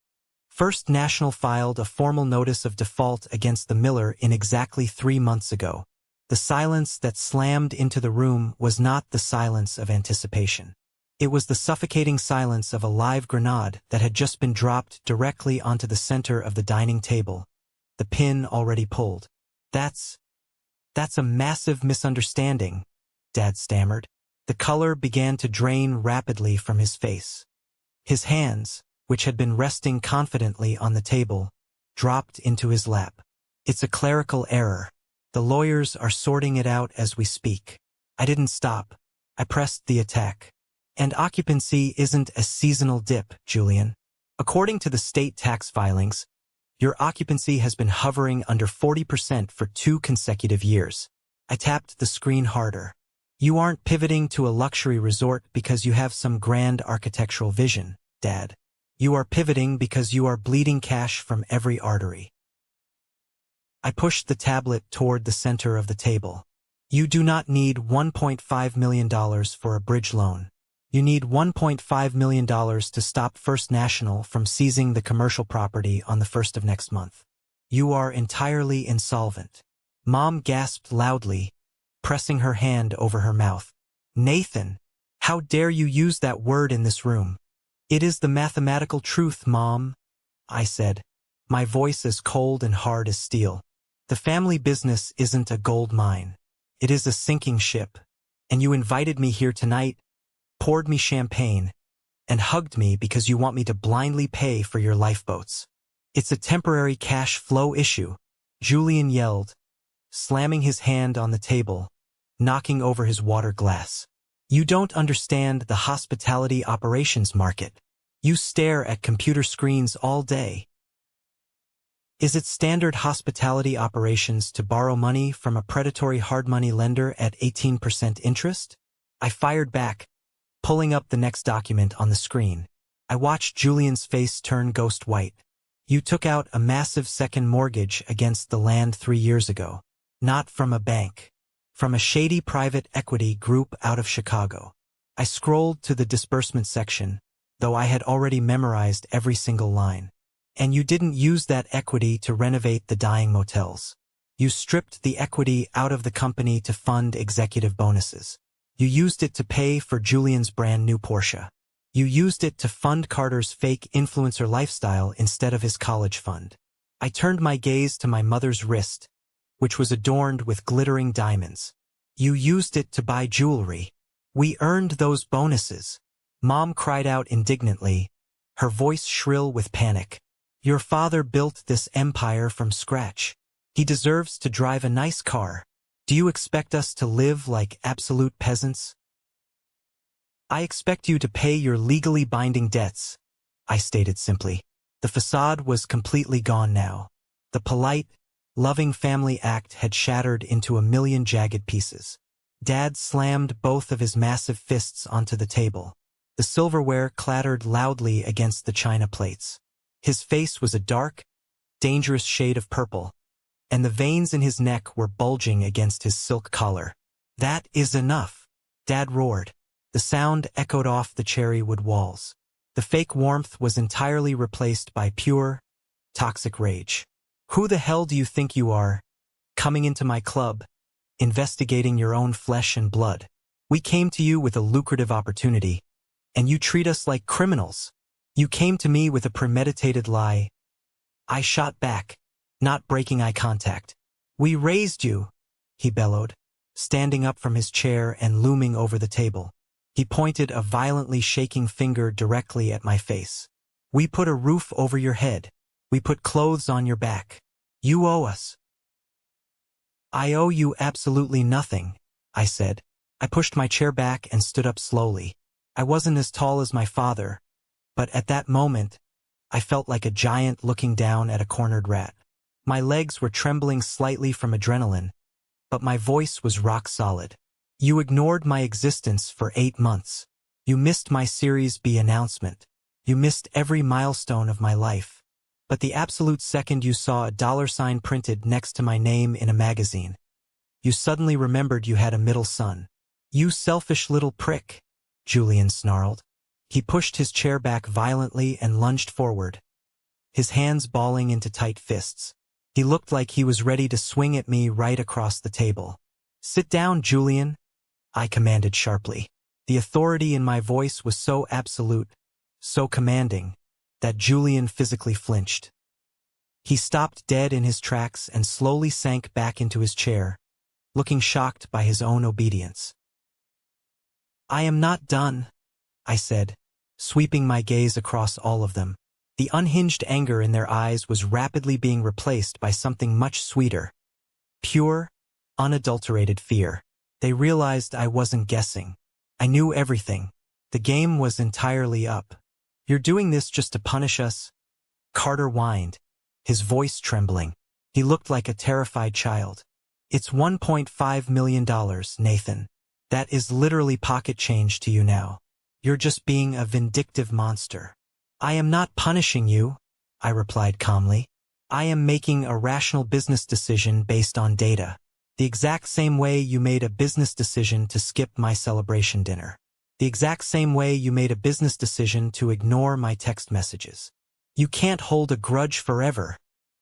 First National filed a formal notice of default against the Miller in exactly 3 months ago. The silence that slammed into the room was not the silence of anticipation. It was the suffocating silence of a live grenade that had just been dropped directly onto the center of the dining table, the pin already pulled. That's a massive misunderstanding, Dad stammered. The color began to drain rapidly from his face. His hands, which had been resting confidently on the table, dropped into his lap. It's a clerical error. The lawyers are sorting it out as we speak. I didn't stop. I pressed the attack. And occupancy isn't a seasonal dip, Julian. According to the state tax filings, your occupancy has been hovering under 40% for 2 consecutive years. I tapped the screen harder. You aren't pivoting to a luxury resort because you have some grand architectural vision, Dad. You are pivoting because you are bleeding cash from every artery. I pushed the tablet toward the center of the table. You do not need $1.5 million for a bridge loan. You need $1.5 million to stop First National from seizing the commercial property on the 1st of next month. You are entirely insolvent. Mom gasped loudly, pressing her hand over her mouth. Nathan, how dare you use that word in this room? It is the mathematical truth, Mom, I said, my voice as cold and hard as steel. The family business isn't a gold mine. It is a sinking ship. And you invited me here tonight, poured me champagne, and hugged me because you want me to blindly pay for your lifeboats. It's a temporary cash flow issue, Julian yelled, slamming his hand on the table, knocking over his water glass. You don't understand the hospitality operations market. You stare at computer screens all day. Is it standard hospitality operations to borrow money from a predatory hard money lender at 18% interest? I fired back, pulling up the next document on the screen. I watched Julian's face turn ghost white. You took out a massive second mortgage against the land 3 years ago. Not from a bank. from a shady private equity group out of Chicago. I scrolled to the disbursement section, though I had already memorized every single line. And you didn't use that equity to renovate the dying motels. You stripped the equity out of the company to fund executive bonuses. You used it to pay for Julian's brand new Porsche. You used it to fund Carter's fake influencer lifestyle instead of his college fund. I turned my gaze to my mother's wrist, which was adorned with glittering diamonds. You used it to buy jewelry. We earned those bonuses. Mom cried out indignantly, her voice shrill with panic. Your father built this empire from scratch. He deserves to drive a nice car. Do you expect us to live like absolute peasants? I expect you to pay your legally binding debts, I stated simply. The facade was completely gone now. The polite, loving family act had shattered into a million jagged pieces. Dad slammed both of his massive fists onto the table. The silverware clattered loudly against the china plates. His face was a dark, dangerous shade of purple, and the veins in his neck were bulging against his silk collar. That is enough, Dad roared. The sound echoed off the cherry wood walls. The fake warmth was entirely replaced by pure, toxic rage. Who the hell do you think you are, coming into my club, investigating your own flesh and blood? We came to you with a lucrative opportunity, and you treat us like criminals. You came to me with a premeditated lie. I shot back, not breaking eye contact. We raised you, he bellowed, standing up from his chair and looming over the table. He pointed a violently shaking finger directly at my face. We put a roof over your head. We put clothes on your back. You owe us. I owe you absolutely nothing, I said. I pushed my chair back and stood up slowly. I wasn't as tall as my father, but at that moment, I felt like a giant looking down at a cornered rat. My legs were trembling slightly from adrenaline, but my voice was rock solid. You ignored my existence for 8 months. You missed my Series B announcement. You missed every milestone of my life. But the absolute second you saw a $sign printed next to my name in a magazine, you suddenly remembered you had a middle son. You selfish little prick, Julian snarled. He pushed his chair back violently and lunged forward, his hands balling into tight fists. He looked like he was ready to swing at me right across the table. Sit down, Julian, I commanded sharply. The authority in my voice was so absolute, so commanding, that Julian physically flinched. He stopped dead in his tracks and slowly sank back into his chair, looking shocked by his own obedience. I am not done, I said, sweeping my gaze across all of them. The unhinged anger in their eyes was rapidly being replaced by something much sweeter. Pure, unadulterated fear. They realized I wasn't guessing. I knew everything. The game was entirely up. You're doing this just to punish us? Carter whined, his voice trembling. He looked like a terrified child. It's $1.5 million, Nathan. That is literally pocket change to you now. You're just being a vindictive monster. I am not punishing you, I replied calmly. I am making a rational business decision based on data. The exact same way you made a business decision to skip my celebration dinner. The exact same way you made a business decision to ignore my text messages. You can't hold a grudge forever,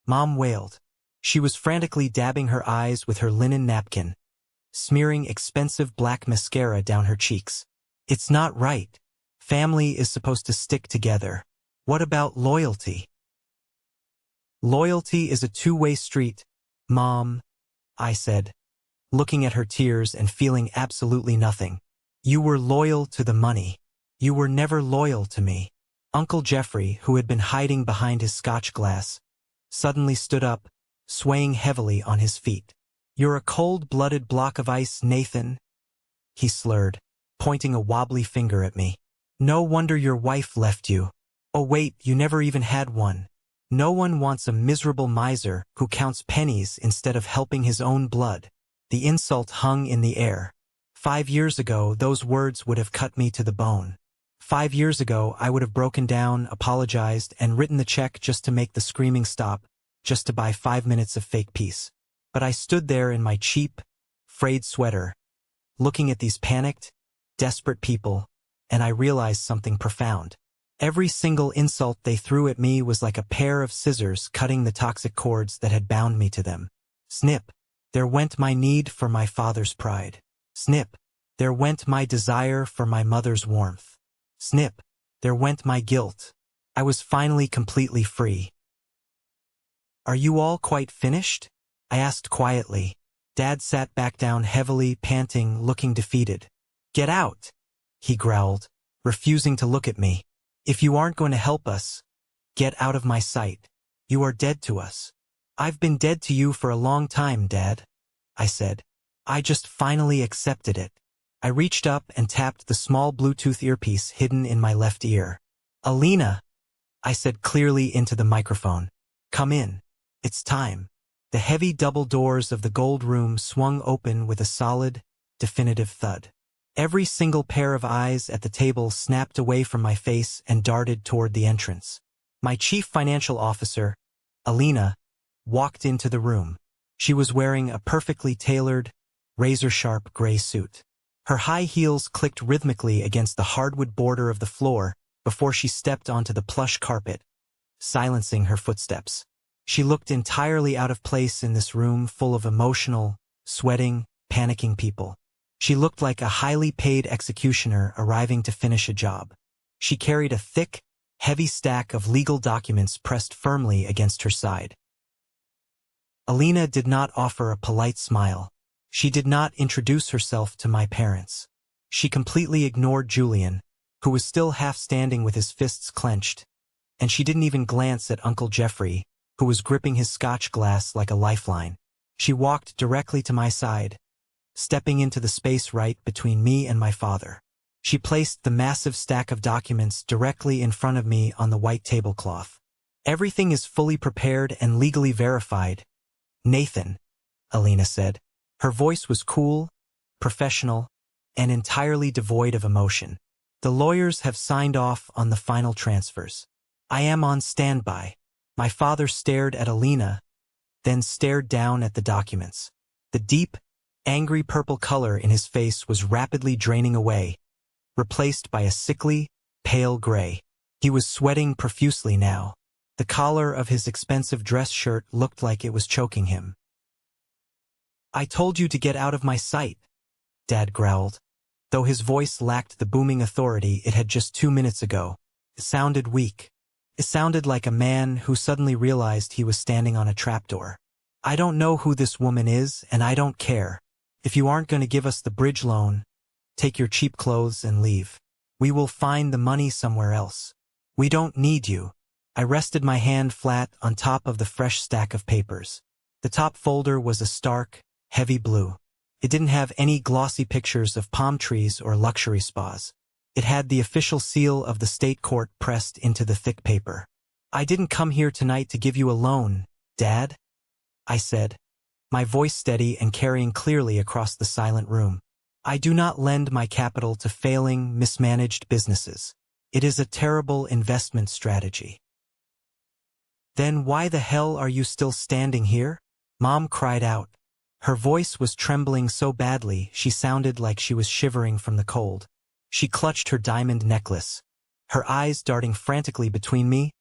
Mom wailed. She was frantically dabbing her eyes with her linen napkin, smearing expensive black mascara down her cheeks. It's not right. Family is supposed to stick together. What about loyalty? Loyalty is a two-way street, Mom, I said, looking at her tears and feeling absolutely nothing. You were loyal to the money. You were never loyal to me. Uncle Jeffrey, who had been hiding behind his scotch glass, suddenly stood up, swaying heavily on his feet. You're a cold-blooded block of ice, Nathan, he slurred, pointing a wobbly finger at me. No wonder your wife left you. Oh wait, you never even had one. No one wants a miserable miser who counts pennies instead of helping his own blood. The insult hung in the air. 5 years ago, those words would have cut me to the bone. 5 years ago, I would have broken down, apologized, and written the check just to make the screaming stop, just to buy 5 minutes of fake peace. But I stood there in my cheap, frayed sweater, looking at these panicked, desperate people, and I realized something profound. Every single insult they threw at me was like a pair of scissors cutting the toxic cords that had bound me to them. Snip, there went my need for my father's pride. Snip, there went my desire for my mother's warmth. Snip, there went my guilt. I was finally completely free. "Are you all quite finished?" I asked quietly. Dad sat back down heavily, panting, looking defeated. "Get out," he growled, refusing to look at me. "If you aren't going to help us, get out of my sight. You are dead to us." "I've been dead to you for a long time, Dad," I said. "I just finally accepted it." I reached up and tapped the small Bluetooth earpiece hidden in my left ear. "Alina," I said clearly into the microphone. "Come in. It's time." The heavy double doors of the gold room swung open with a solid, definitive thud. Every single pair of eyes at the table snapped away from my face and darted toward the entrance. My chief financial officer, Alina, walked into the room. She was wearing a perfectly tailored, razor-sharp gray suit. Her high heels clicked rhythmically against the hardwood border of the floor before she stepped onto the plush carpet, silencing her footsteps. She looked entirely out of place in this room full of emotional, sweating, panicking people. She looked like a highly paid executioner arriving to finish a job. She carried a thick, heavy stack of legal documents pressed firmly against her side. Alina did not offer a polite smile. She did not introduce herself to my parents. She completely ignored Julian, who was still half standing with his fists clenched, and she didn't even glance at Uncle Jeffrey, who was gripping his scotch glass like a lifeline. She walked directly to my side, stepping into the space right between me and my father. She placed the massive stack of documents directly in front of me on the white tablecloth. "Everything is fully prepared and legally verified, Nathan," Alina said. Her voice was cool, professional, and entirely devoid of emotion. "The lawyers have signed off on the final transfers. I am on standby." My father stared at Alina, then stared down at the documents. The deep, angry purple color in his face was rapidly draining away, replaced by a sickly, pale gray. He was sweating profusely now. The collar of his expensive dress shirt looked like it was choking him. "I told you to get out of my sight," Dad growled. Though his voice lacked the booming authority it had just 2 minutes ago, it sounded weak. It sounded like a man who suddenly realized he was standing on a trapdoor. "I don't know who this woman is, and I don't care. If you aren't going to give us the bridge loan, take your cheap clothes and leave. We will find the money somewhere else. We don't need you." I rested my hand flat on top of the fresh stack of papers. The top folder was a stark, heavy blue. It didn't have any glossy pictures of palm trees or luxury spas. It had the official seal of the state court pressed into the thick paper. "I didn't come here tonight to give you a loan, Dad," I said, my voice steady and carrying clearly across the silent room. "I do not lend my capital to failing, mismanaged businesses. It is a terrible investment strategy." "Then why the hell are you still standing here?" Mom cried out. Her voice was trembling so badly she sounded like she was shivering from the cold. She clutched her diamond necklace, her eyes darting frantically between me,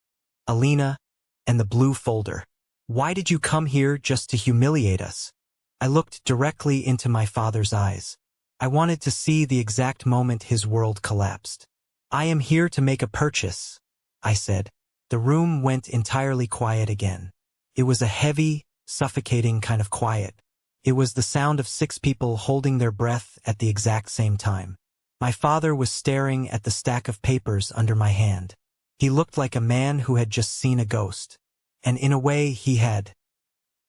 Alina, and the blue folder. "Why did you come here just to humiliate us?" I looked directly into my father's eyes. I wanted to see the exact moment his world collapsed. "I am here to make a purchase," I said. The room went entirely quiet again. It was a heavy, suffocating kind of quiet. It was the sound of 6 people holding their breath at the exact same time. My father was staring at the stack of papers under my hand. He looked like a man who had just seen a ghost. And in a way, he had.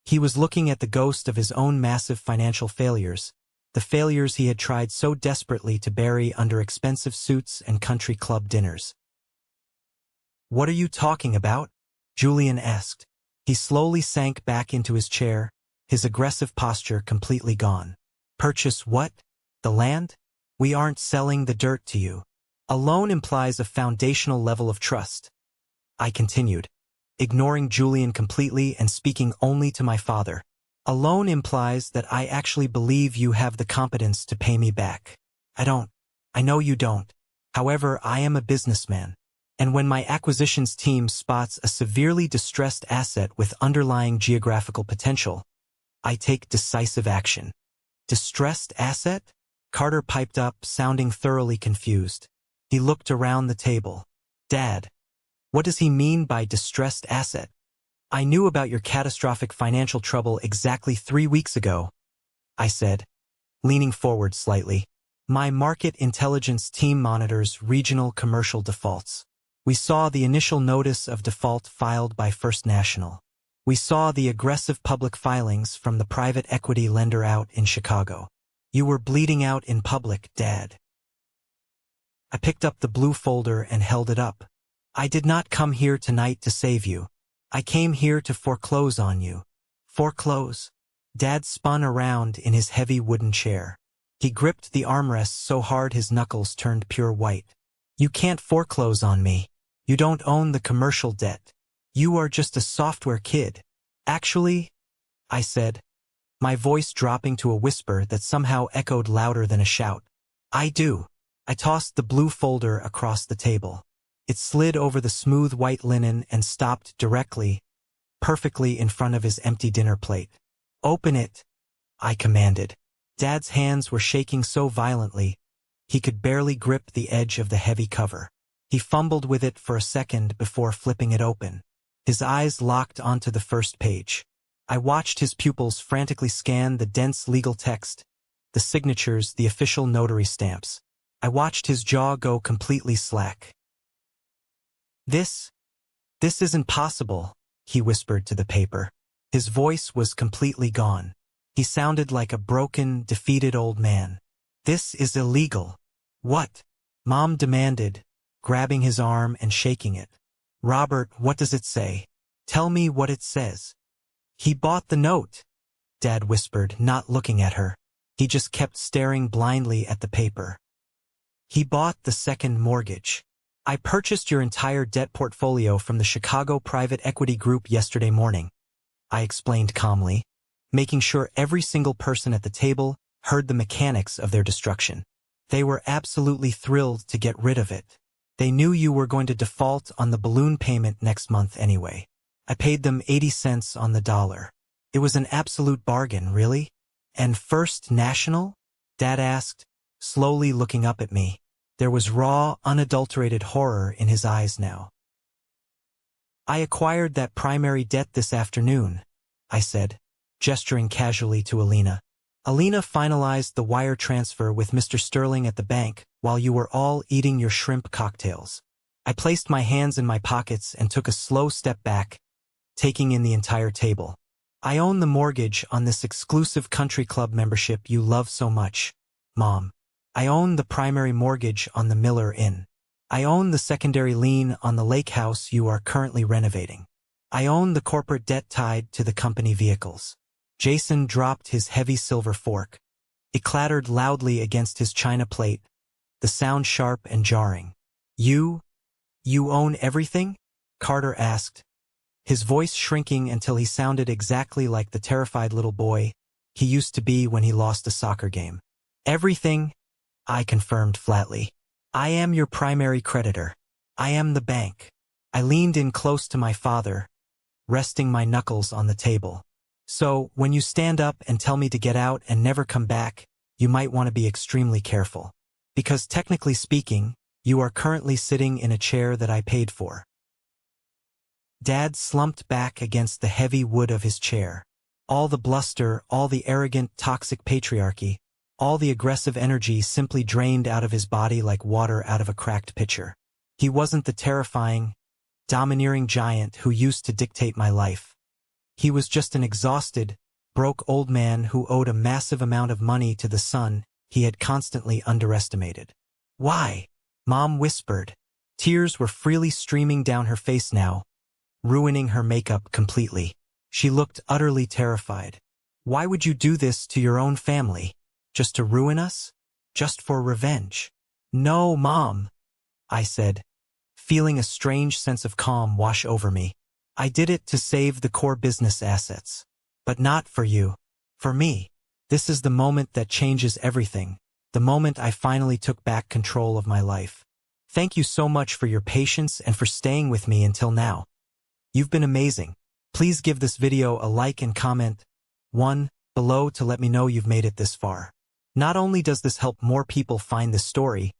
He was looking at the ghost of his own massive financial failures, the failures he had tried so desperately to bury under expensive suits and country club dinners. "What are you talking about?" Julian asked. He slowly sank back into his chair, his aggressive posture completely gone. "Purchase what? The land? We aren't selling the dirt to you. A loan implies a foundational level of trust," I continued, ignoring Julian completely and speaking only to my father. A loan implies that I actually believe you have the competence to pay me back. I don't. I know you don't. However, I am a businessman. And when my acquisitions team spots a severely distressed asset with underlying geographical potential, I take decisive action. Distressed asset? Carter piped up, sounding thoroughly confused. He looked around the table. Dad, what does he mean by distressed asset? I knew about your catastrophic financial trouble exactly 3 weeks ago, I said, leaning forward slightly. My market intelligence team monitors regional commercial defaults. We saw the initial notice of default filed by First National. We saw the aggressive public filings from the private equity lender out in Chicago. You were bleeding out in public, Dad. I picked up the blue folder and held it up. I did not come here tonight to save you. I came here to foreclose on you. Foreclose? Dad spun around in his heavy wooden chair. He gripped the armrest so hard his knuckles turned pure white. You can't foreclose on me. You don't own the commercial debt. You are just a software kid. Actually, I said, my voice dropping to a whisper that somehow echoed louder than a shout. I do. I tossed the blue folder across the table. It slid over the smooth white linen and stopped directly, perfectly in front of his empty dinner plate. Open it, I commanded. Dad's hands were shaking so violently, he could barely grip the edge of the heavy cover. He fumbled with it for a second before flipping it open. His eyes locked onto the first page. I watched his pupils frantically scan the dense legal text, the signatures, the official notary stamps. I watched his jaw go completely slack. This isn't possible, he whispered to the paper. His voice was completely gone. He sounded like a broken, defeated old man. This is illegal. What? Mom demanded, grabbing his arm and shaking it. Robert, what does it say? Tell me what it says. He bought the note, Dad whispered, not looking at her. He just kept staring blindly at the paper. He bought the second mortgage. I purchased your entire debt portfolio from the Chicago Private Equity Group yesterday morning, I explained calmly, making sure every single person at the table heard the mechanics of their destruction. They were absolutely thrilled to get rid of it. They knew you were going to default on the balloon payment next month anyway. I paid them 80 cents on the dollar. It was an absolute bargain, really? And First National? Dad asked, slowly looking up at me. There was raw, unadulterated horror in his eyes now. I acquired that primary debt this afternoon, I said, gesturing casually to Alina. Alina finalized the wire transfer with Mr. Sterling at the bank while you were all eating your shrimp cocktails. I placed my hands in my pockets and took a slow step back, taking in the entire table. I own the mortgage on this exclusive country club membership you love so much, Mom. I own the primary mortgage on the Miller Inn. I own the secondary lien on the lake house you are currently renovating. I own the corporate debt tied to the company vehicles. Jason dropped his heavy silver fork. It clattered loudly against his china plate, the sound sharp and jarring. You own everything? Carter asked, his voice shrinking until he sounded exactly like the terrified little boy he used to be when he lost a soccer game. Everything, I confirmed flatly. I am your primary creditor. I am the bank. I leaned in close to my father, resting my knuckles on the table. So, when you stand up and tell me to get out and never come back, you might want to be extremely careful. Because technically speaking, you are currently sitting in a chair that I paid for. Dad slumped back against the heavy wood of his chair. All the bluster, all the arrogant, toxic patriarchy, all the aggressive energy simply drained out of his body like water out of a cracked pitcher. He wasn't the terrifying, domineering giant who used to dictate my life. He was just an exhausted, broke old man who owed a massive amount of money to the son he had constantly underestimated. Why? Mom whispered. Tears were freely streaming down her face now, ruining her makeup completely. She looked utterly terrified. Why would you do this to your own family? Just to ruin us? Just for revenge? No, Mom, I said, feeling a strange sense of calm wash over me. I did it to save the core business assets. But not for you. For me. This is the moment that changes everything. The moment I finally took back control of my life. Thank you so much for your patience and for staying with me until now. You've been amazing. Please give this video a like and comment one below to let me know you've made it this far. Not only does this help more people find this story,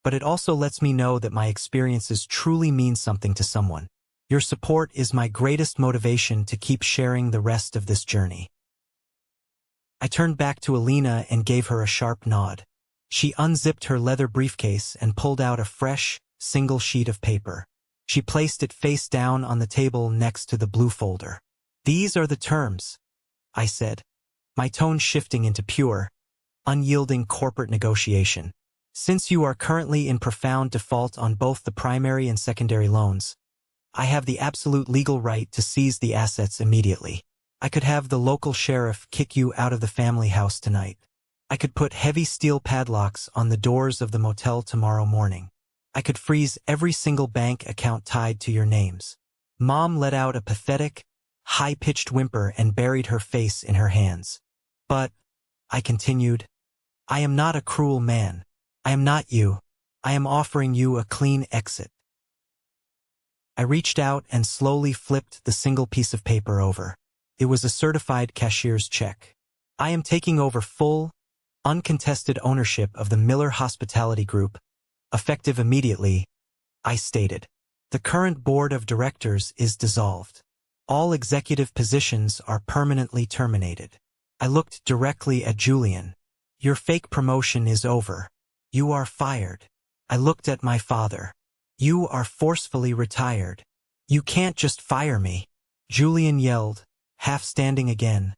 but it also lets me know that my experiences truly mean something to someone. Your support is my greatest motivation to keep sharing the rest of this journey. I turned back to Alina and gave her a sharp nod. She unzipped her leather briefcase and pulled out a fresh, single sheet of paper. She placed it face down on the table next to the blue folder. These are the terms, I said, my tone shifting into pure, unyielding corporate negotiation. Since you are currently in profound default on both the primary and secondary loans, I have the absolute legal right to seize the assets immediately. I could have the local sheriff kick you out of the family house tonight. I could put heavy steel padlocks on the doors of the motel tomorrow morning. I could freeze every single bank account tied to your names. Mom let out a pathetic, high-pitched whimper and buried her face in her hands. But, I continued, I am not a cruel man. I am not you. I am offering you a clean exit. I reached out and slowly flipped the single piece of paper over. It was a certified cashier's check. I am taking over full, uncontested ownership of the Miller Hospitality Group, effective immediately, I stated. The current board of directors is dissolved. All executive positions are permanently terminated. I looked directly at Julian. Your fake promotion is over. You are fired. I looked at my father. You are forcefully retired. You can't just fire me. Julian yelled, half standing again,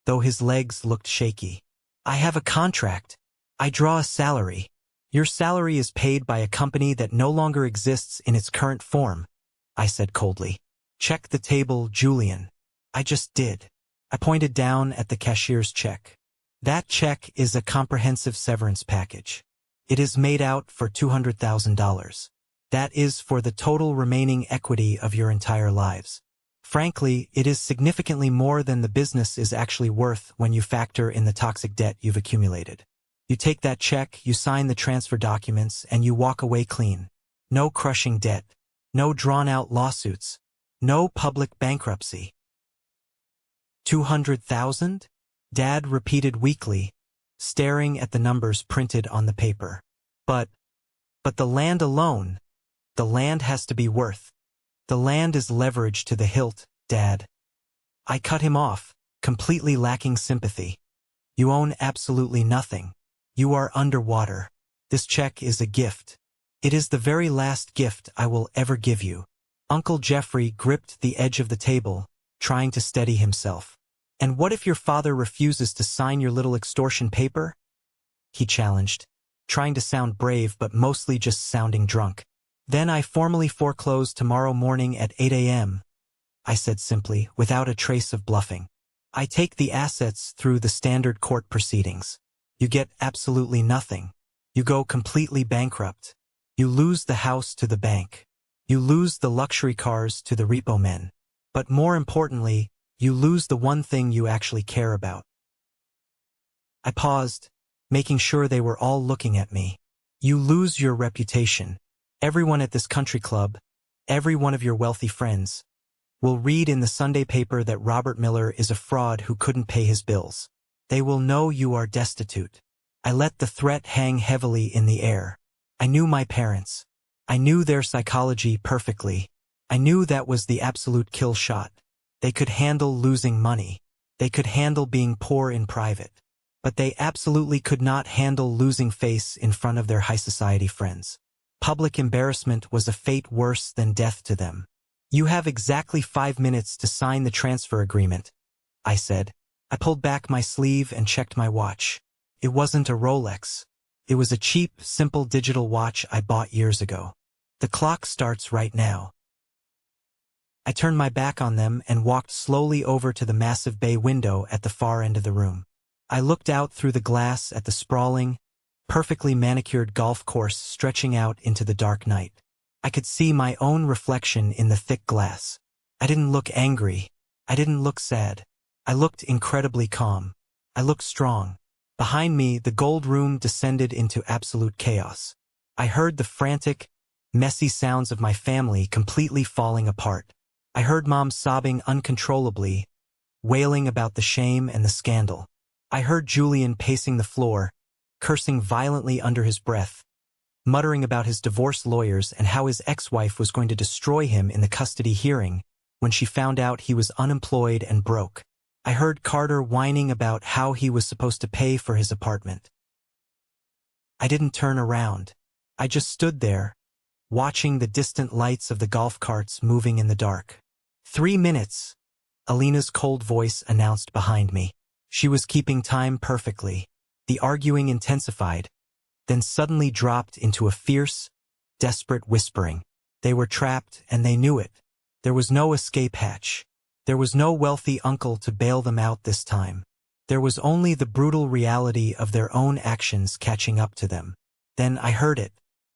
though his legs looked shaky. I have a contract. I draw a salary. Your salary is paid by a company that no longer exists in its current form, I said coldly. Check the table, Julian. I just did. I pointed down at the cashier's check. That check is a comprehensive severance package. It is made out for $200,000. That is for the total remaining equity of your entire lives. Frankly, it is significantly more than the business is actually worth when you factor in the toxic debt you've accumulated. You take that check, you sign the transfer documents, and you walk away clean. No crushing debt. No drawn-out lawsuits. No public bankruptcy. 200,000? Dad repeated weakly, staring at the numbers printed on the paper. But the land alone, the land has to be worth. The land is leverage to the hilt, Dad. I cut him off, completely lacking sympathy. You own absolutely nothing. You are underwater. This check is a gift. It is the very last gift I will ever give you. Uncle Jeffrey gripped the edge of the table, trying to steady himself. And what if your father refuses to sign your little extortion paper? He challenged, trying to sound brave but mostly just sounding drunk. Then I formally foreclose tomorrow morning at 8 a.m., I said simply, without a trace of bluffing. I take the assets through the standard court proceedings. You get absolutely nothing. You go completely bankrupt. You lose the house to the bank. You lose the luxury cars to the repo men. But more importantly, you lose the one thing you actually care about. I paused, making sure they were all looking at me. You lose your reputation. Everyone at this country club, every one of your wealthy friends, will read in the Sunday paper that Robert Miller is a fraud who couldn't pay his bills. They will know you are destitute. I let the threat hang heavily in the air. I knew my parents. I knew their psychology perfectly. I knew that was the absolute kill shot. They could handle losing money. They could handle being poor in private. But they absolutely could not handle losing face in front of their high society friends. Public embarrassment was a fate worse than death to them. You have exactly 5 minutes to sign the transfer agreement, I said. I pulled back my sleeve and checked my watch. It wasn't a Rolex. It was a cheap, simple digital watch I bought years ago. The clock starts right now. I turned my back on them and walked slowly over to the massive bay window at the far end of the room. I looked out through the glass at the sprawling, perfectly manicured golf course stretching out into the dark night. I could see my own reflection in the thick glass. I didn't look angry. I didn't look sad. I looked incredibly calm. I looked strong. Behind me, the gold room descended into absolute chaos. I heard the frantic, messy sounds of my family completely falling apart. I heard Mom sobbing uncontrollably, wailing about the shame and the scandal. I heard Julian pacing the floor, cursing violently under his breath, muttering about his divorce lawyers and how his ex-wife was going to destroy him in the custody hearing when she found out he was unemployed and broke. I heard Carter whining about how he was supposed to pay for his apartment. I didn't turn around. I just stood there, watching the distant lights of the golf carts moving in the dark. 3 minutes, Alina's cold voice announced behind me. She was keeping time perfectly. The arguing intensified, then suddenly dropped into a fierce, desperate whispering. They were trapped, and they knew it. There was no escape hatch. There was no wealthy uncle to bail them out this time. There was only the brutal reality of their own actions catching up to them. Then I heard it,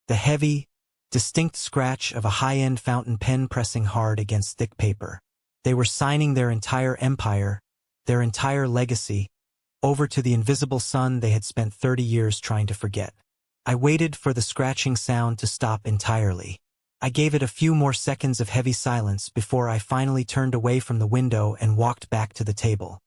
the heavy, distinct scratch of a high-end fountain pen pressing hard against thick paper. They were signing their entire empire, their entire legacy, over to the invisible son they had spent 30 years trying to forget. I waited for the scratching sound to stop entirely. I gave it a few more seconds of heavy silence before I finally turned away from the window and walked back to the table.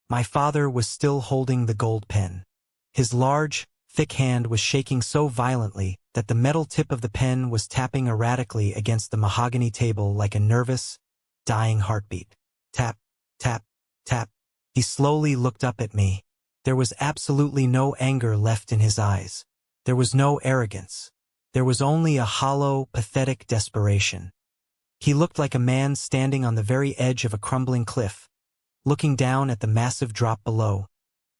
My father was still holding the gold pen. His large, thick hand was shaking so violently that the metal tip of the pen was tapping erratically against the mahogany table like a nervous, dying heartbeat. Tap, tap, tap. He slowly looked up at me. There was absolutely no anger left in his eyes. There was no arrogance. There was only a hollow, pathetic desperation. He looked like a man standing on the very edge of a crumbling cliff, looking down at the massive drop below,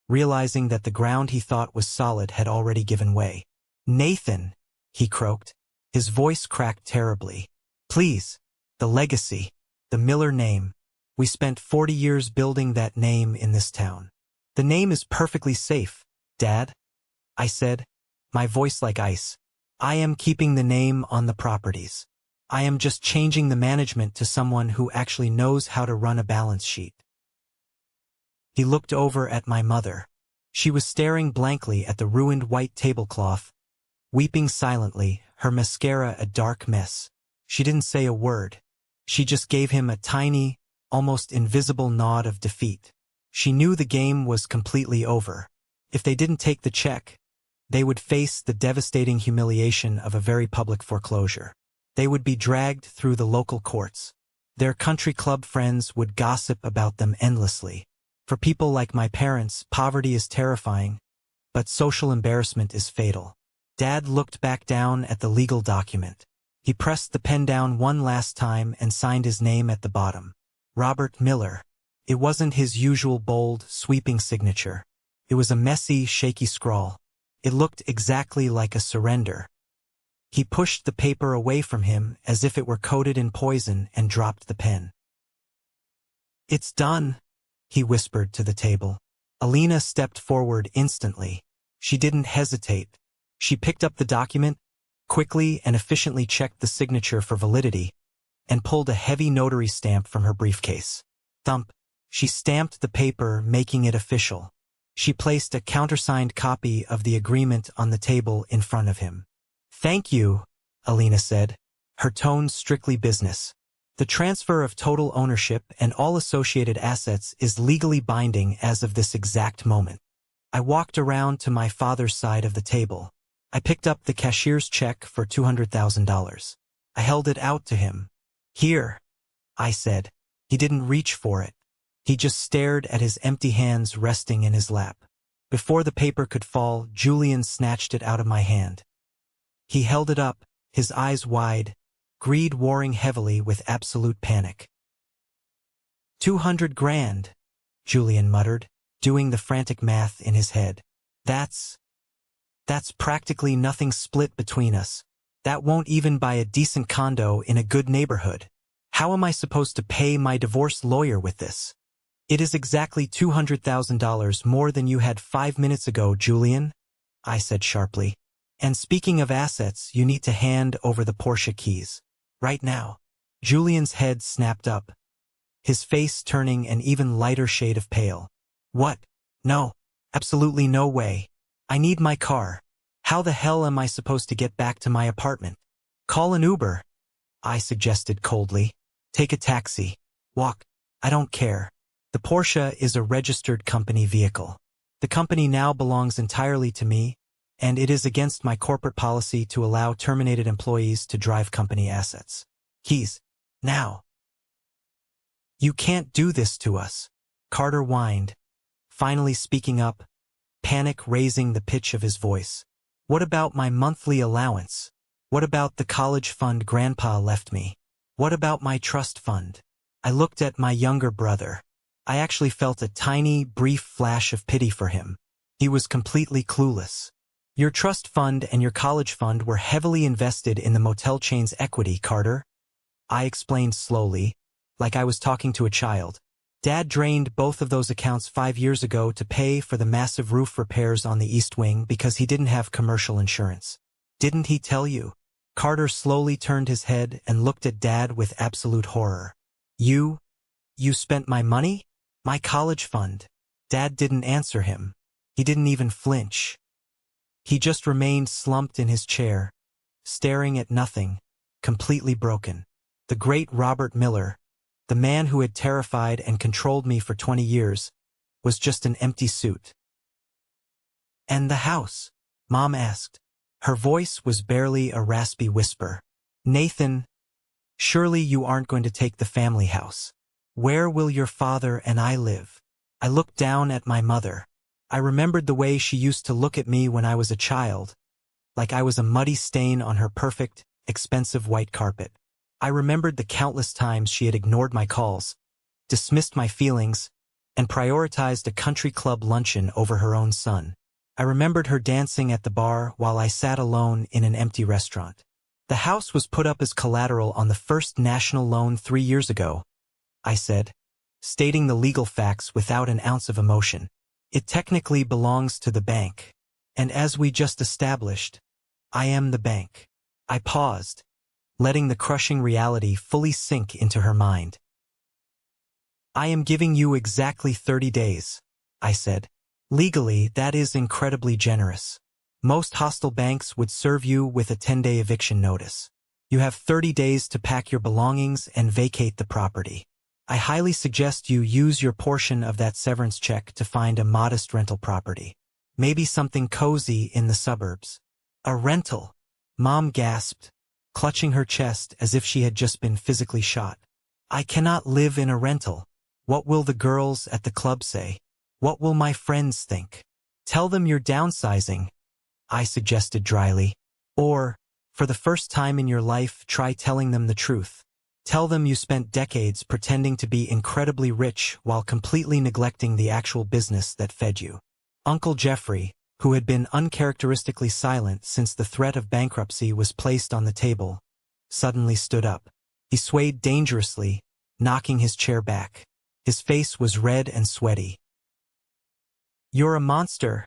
realizing that the ground he thought was solid had already given way. "Nathan," he croaked. His voice cracked terribly. "Please, the legacy, the Miller name. We spent 40 years building that name in this town. The name is perfectly safe, Dad," I said, my voice like ice. "I am keeping the name on the properties. I am just changing the management to someone who actually knows how to run a balance sheet." He looked over at my mother. She was staring blankly at the ruined white tablecloth, weeping silently, her mascara a dark mess. She didn't say a word. She just gave him a tiny, almost invisible nod of defeat. She knew the game was completely over. If they didn't take the check, they would face the devastating humiliation of a very public foreclosure. They would be dragged through the local courts. Their country club friends would gossip about them endlessly. For people like my parents, poverty is terrifying, but social embarrassment is fatal. Dad looked back down at the legal document. He pressed the pen down one last time and signed his name at the bottom. Robert Miller. It wasn't his usual bold, sweeping signature. It was a messy, shaky scrawl. It looked exactly like a surrender. He pushed the paper away from him as if it were coated in poison and dropped the pen. "It's done," he whispered to the table. Alina stepped forward instantly. She didn't hesitate. She picked up the document, quickly and efficiently checked the signature for validity, and pulled a heavy notary stamp from her briefcase. Thump. She stamped the paper, making it official. She placed a countersigned copy of the agreement on the table in front of him. "Thank you," Alina said, her tone strictly business. "The transfer of total ownership and all associated assets is legally binding as of this exact moment." I walked around to my father's side of the table. I picked up the cashier's check for $200,000. I held it out to him. "Here," I said. He didn't reach for it. He just stared at his empty hands resting in his lap. Before the paper could fall, Julian snatched it out of my hand. He held it up, his eyes wide, greed warring heavily with absolute panic. 200 grand, Julian muttered, doing the frantic math in his head. That's practically nothing split between us. That won't even buy a decent condo in a good neighborhood. How am I supposed to pay my divorce lawyer with this? "It is exactly $200,000 more than you had 5 minutes ago, Julian," I said sharply. "And speaking of assets, you need to hand over the Porsche keys. Right now." Julian's head snapped up. his face turning an even lighter shade of pale. What? No. Absolutely no way. I need my car. How the hell am I supposed to get back to my apartment? Call an Uber, I suggested coldly. Take a taxi. Walk. I don't care. The Porsche is a registered company vehicle. The company now belongs entirely to me, and it is against my corporate policy to allow terminated employees to drive company assets. Keys. Now. You can't do this to us, Carter whined, finally speaking up, panic raising the pitch of his voice. What about my monthly allowance? What about the college fund Grandpa left me? What about my trust fund? I looked at my younger brother. I actually felt a tiny, brief flash of pity for him. He was completely clueless. Your trust fund and your college fund were heavily invested in the motel chain's equity, Carter. I explained slowly, like I was talking to a child. Dad drained both of those accounts 5 years ago to pay for the massive roof repairs on the East Wing because he didn't have commercial insurance. Didn't he tell you? Carter slowly turned his head and looked at Dad with absolute horror. You spent my money? My college fund. Dad didn't answer him. He didn't even flinch. He just remained slumped in his chair, staring at nothing, completely broken. The great Robert Miller, the man who had terrified and controlled me for 20 years, was just an empty suit. And the house? Mom asked. Her voice was barely a raspy whisper. Nathan, surely you aren't going to take the family house. Where will your father and I live? I looked down at my mother. I remembered the way she used to look at me when I was a child, like I was a muddy stain on her perfect, expensive white carpet. I remembered the countless times she had ignored my calls, dismissed my feelings, and prioritized a country club luncheon over her own son. I remembered her dancing at the bar while I sat alone in an empty restaurant. The house was put up as collateral on the First National loan 3 years ago, I said, stating the legal facts without an ounce of emotion. It technically belongs to the bank. And as we just established, I am the bank. I paused, letting the crushing reality fully sink into her mind. I am giving you exactly 30 days, I said. Legally, that is incredibly generous. Most hostile banks would serve you with a 10-day eviction notice. You have 30 days to pack your belongings and vacate the property. I highly suggest you use your portion of that severance check to find a modest rental property. Maybe something cozy in the suburbs. A rental, Mom gasped, clutching her chest as if she had just been physically shot. I cannot live in a rental. What will the girls at the club say? What will my friends think? Tell them you're downsizing, I suggested dryly. Or, for the first time in your life, try telling them the truth. Tell them you spent decades pretending to be incredibly rich while completely neglecting the actual business that fed you. Uncle Jeffrey, who had been uncharacteristically silent since the threat of bankruptcy was placed on the table, suddenly stood up. He swayed dangerously, knocking his chair back. His face was red and sweaty. You're a monster,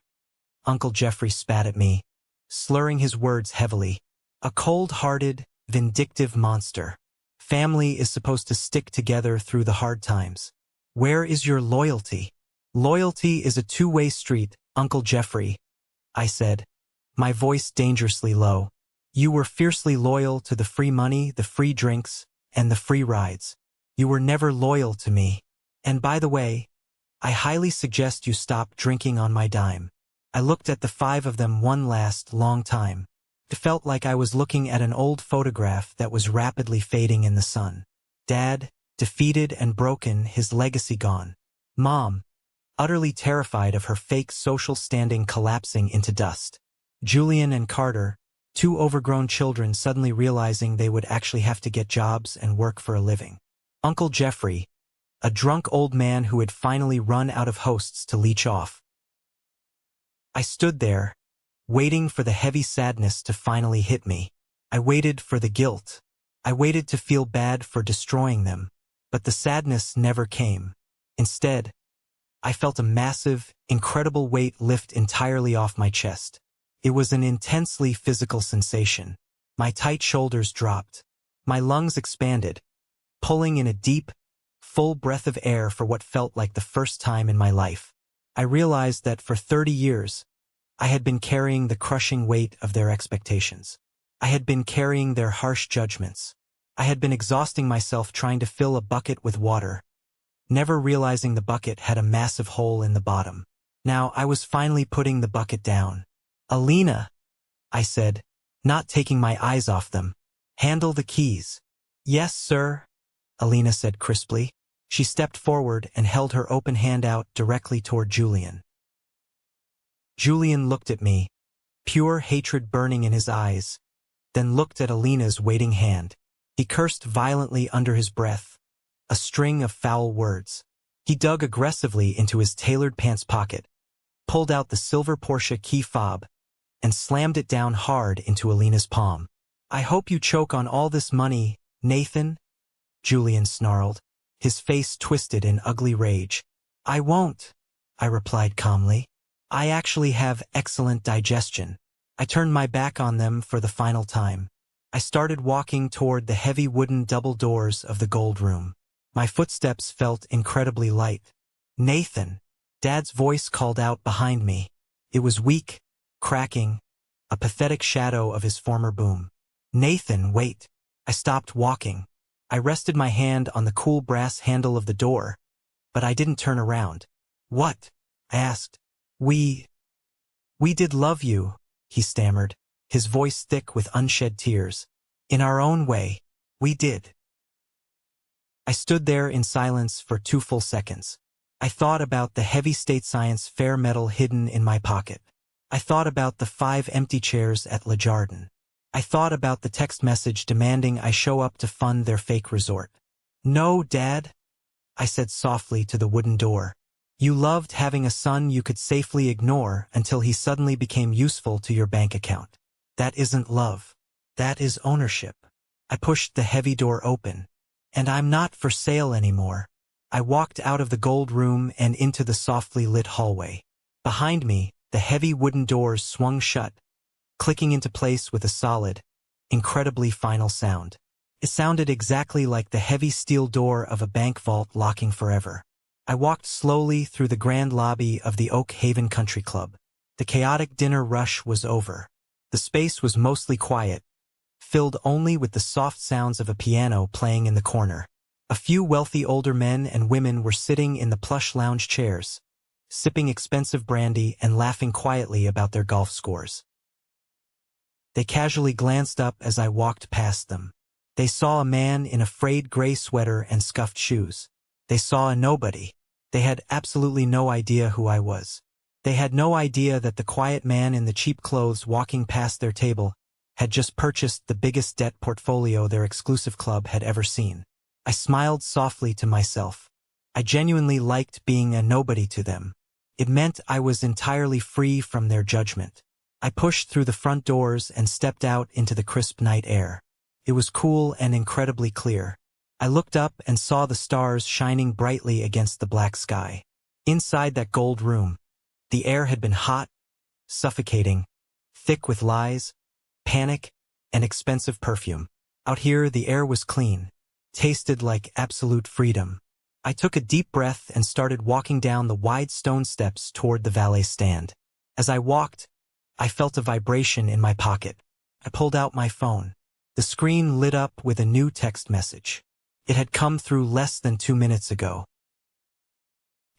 Uncle Jeffrey spat at me, slurring his words heavily. A cold-hearted, vindictive monster. Family is supposed to stick together through the hard times. Where is your loyalty? Loyalty is a two-way street, Uncle Jeffrey, I said, my voice dangerously low. You were fiercely loyal to the free money, the free drinks, and the free rides. You were never loyal to me. And by the way, I highly suggest you stop drinking on my dime. I looked at the 5 of them one last long time. It felt like I was looking at an old photograph that was rapidly fading in the sun. Dad, defeated and broken, his legacy gone. Mom, utterly terrified of her fake social standing collapsing into dust. Julian and Carter, 2 overgrown children suddenly realizing they would actually have to get jobs and work for a living. Uncle Jeffrey, a drunk old man who had finally run out of hosts to leech off. I stood there, waiting for the heavy sadness to finally hit me. I waited for the guilt. I waited to feel bad for destroying them. But the sadness never came. Instead, I felt a massive, incredible weight lift entirely off my chest. It was an intensely physical sensation. My tight shoulders dropped. My lungs expanded, pulling in a deep, full breath of air for what felt like the first time in my life. I realized that for 30 years, I had been carrying the crushing weight of their expectations. I had been carrying their harsh judgments. I had been exhausting myself trying to fill a bucket with water, never realizing the bucket had a massive hole in the bottom. Now I was finally putting the bucket down. "Alina," I said, not taking my eyes off them. "Handle the keys." "Yes, sir," Alina said crisply. She stepped forward and held her open hand out directly toward Julian. Julian looked at me, pure hatred burning in his eyes, then looked at Alina's waiting hand. He cursed violently under his breath, a string of foul words. He dug aggressively into his tailored pants pocket, pulled out the silver Porsche key fob, and slammed it down hard into Alina's palm. "I hope you choke on all this money, Nathan," Julian snarled, his face twisted in ugly rage. "I won't," I replied calmly. "I actually have excellent digestion." I turned my back on them for the final time. I started walking toward the heavy wooden double doors of the gold room. My footsteps felt incredibly light. "Nathan!" Dad's voice called out behind me. It was weak, cracking, a pathetic shadow of his former boom. "Nathan, wait." I stopped walking. I rested my hand on the cool brass handle of the door, but I didn't turn around. "What?" I asked. We did love you," he stammered, his voice thick with unshed tears. "In our own way, we did." I stood there in silence for 2 full seconds. I thought about the heavy state science fair medal hidden in my pocket. I thought about the 5 empty chairs at Le Jardin. I thought about the text message demanding I show up to fund their fake resort. "No, Dad," I said softly to the wooden door. "You loved having a son you could safely ignore until he suddenly became useful to your bank account. That isn't love. That is ownership." I pushed the heavy door open. "And I'm not for sale anymore." I walked out of the gold room and into the softly lit hallway. Behind me, the heavy wooden doors swung shut, clicking into place with a solid, incredibly final sound. It sounded exactly like the heavy steel door of a bank vault locking forever. I walked slowly through the grand lobby of the Oak Haven Country Club. The chaotic dinner rush was over. The space was mostly quiet, filled only with the soft sounds of a piano playing in the corner. A few wealthy older men and women were sitting in the plush lounge chairs, sipping expensive brandy and laughing quietly about their golf scores. They casually glanced up as I walked past them. They saw a man in a frayed gray sweater and scuffed shoes. They saw a nobody. They had absolutely no idea who I was. They had no idea that the quiet man in the cheap clothes walking past their table had just purchased the biggest debt portfolio their exclusive club had ever seen. I smiled softly to myself. I genuinely liked being a nobody to them. It meant I was entirely free from their judgment. I pushed through the front doors and stepped out into the crisp night air. It was cool and incredibly clear. I looked up and saw the stars shining brightly against the black sky. Inside that gold room, the air had been hot, suffocating, thick with lies, panic, and expensive perfume. Out here, the air was clean, tasted like absolute freedom. I took a deep breath and started walking down the wide stone steps toward the valet stand. As I walked, I felt a vibration in my pocket. I pulled out my phone. The screen lit up with a new text message. It had come through less than 2 minutes ago.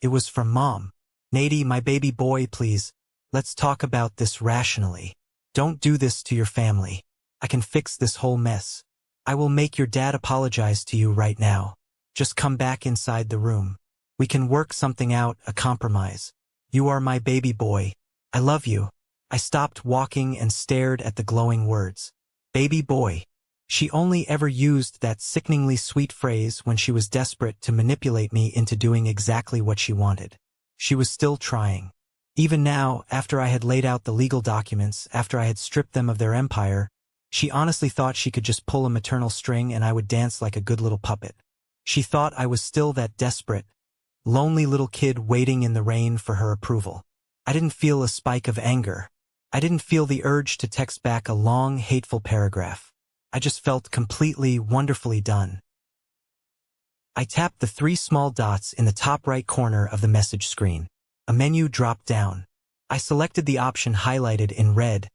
It was from Mom. "Nady, my baby boy, please. Let's talk about this rationally. Don't do this to your family. I can fix this whole mess. I will make your dad apologize to you right now. Just come back inside the room. We can work something out, a compromise. You are my baby boy. I love you." I stopped walking and stared at the glowing words. Baby boy. She only ever used that sickeningly sweet phrase when she was desperate to manipulate me into doing exactly what she wanted. She was still trying. Even now, after I had laid out the legal documents, after I had stripped them of their empire, she honestly thought she could just pull a maternal string and I would dance like a good little puppet. She thought I was still that desperate, lonely little kid waiting in the rain for her approval. I didn't feel a spike of anger. I didn't feel the urge to text back a long, hateful paragraph. I just felt completely, wonderfully done. I tapped the three small dots in the top right corner of the message screen. A menu dropped down. I selected the option highlighted in red,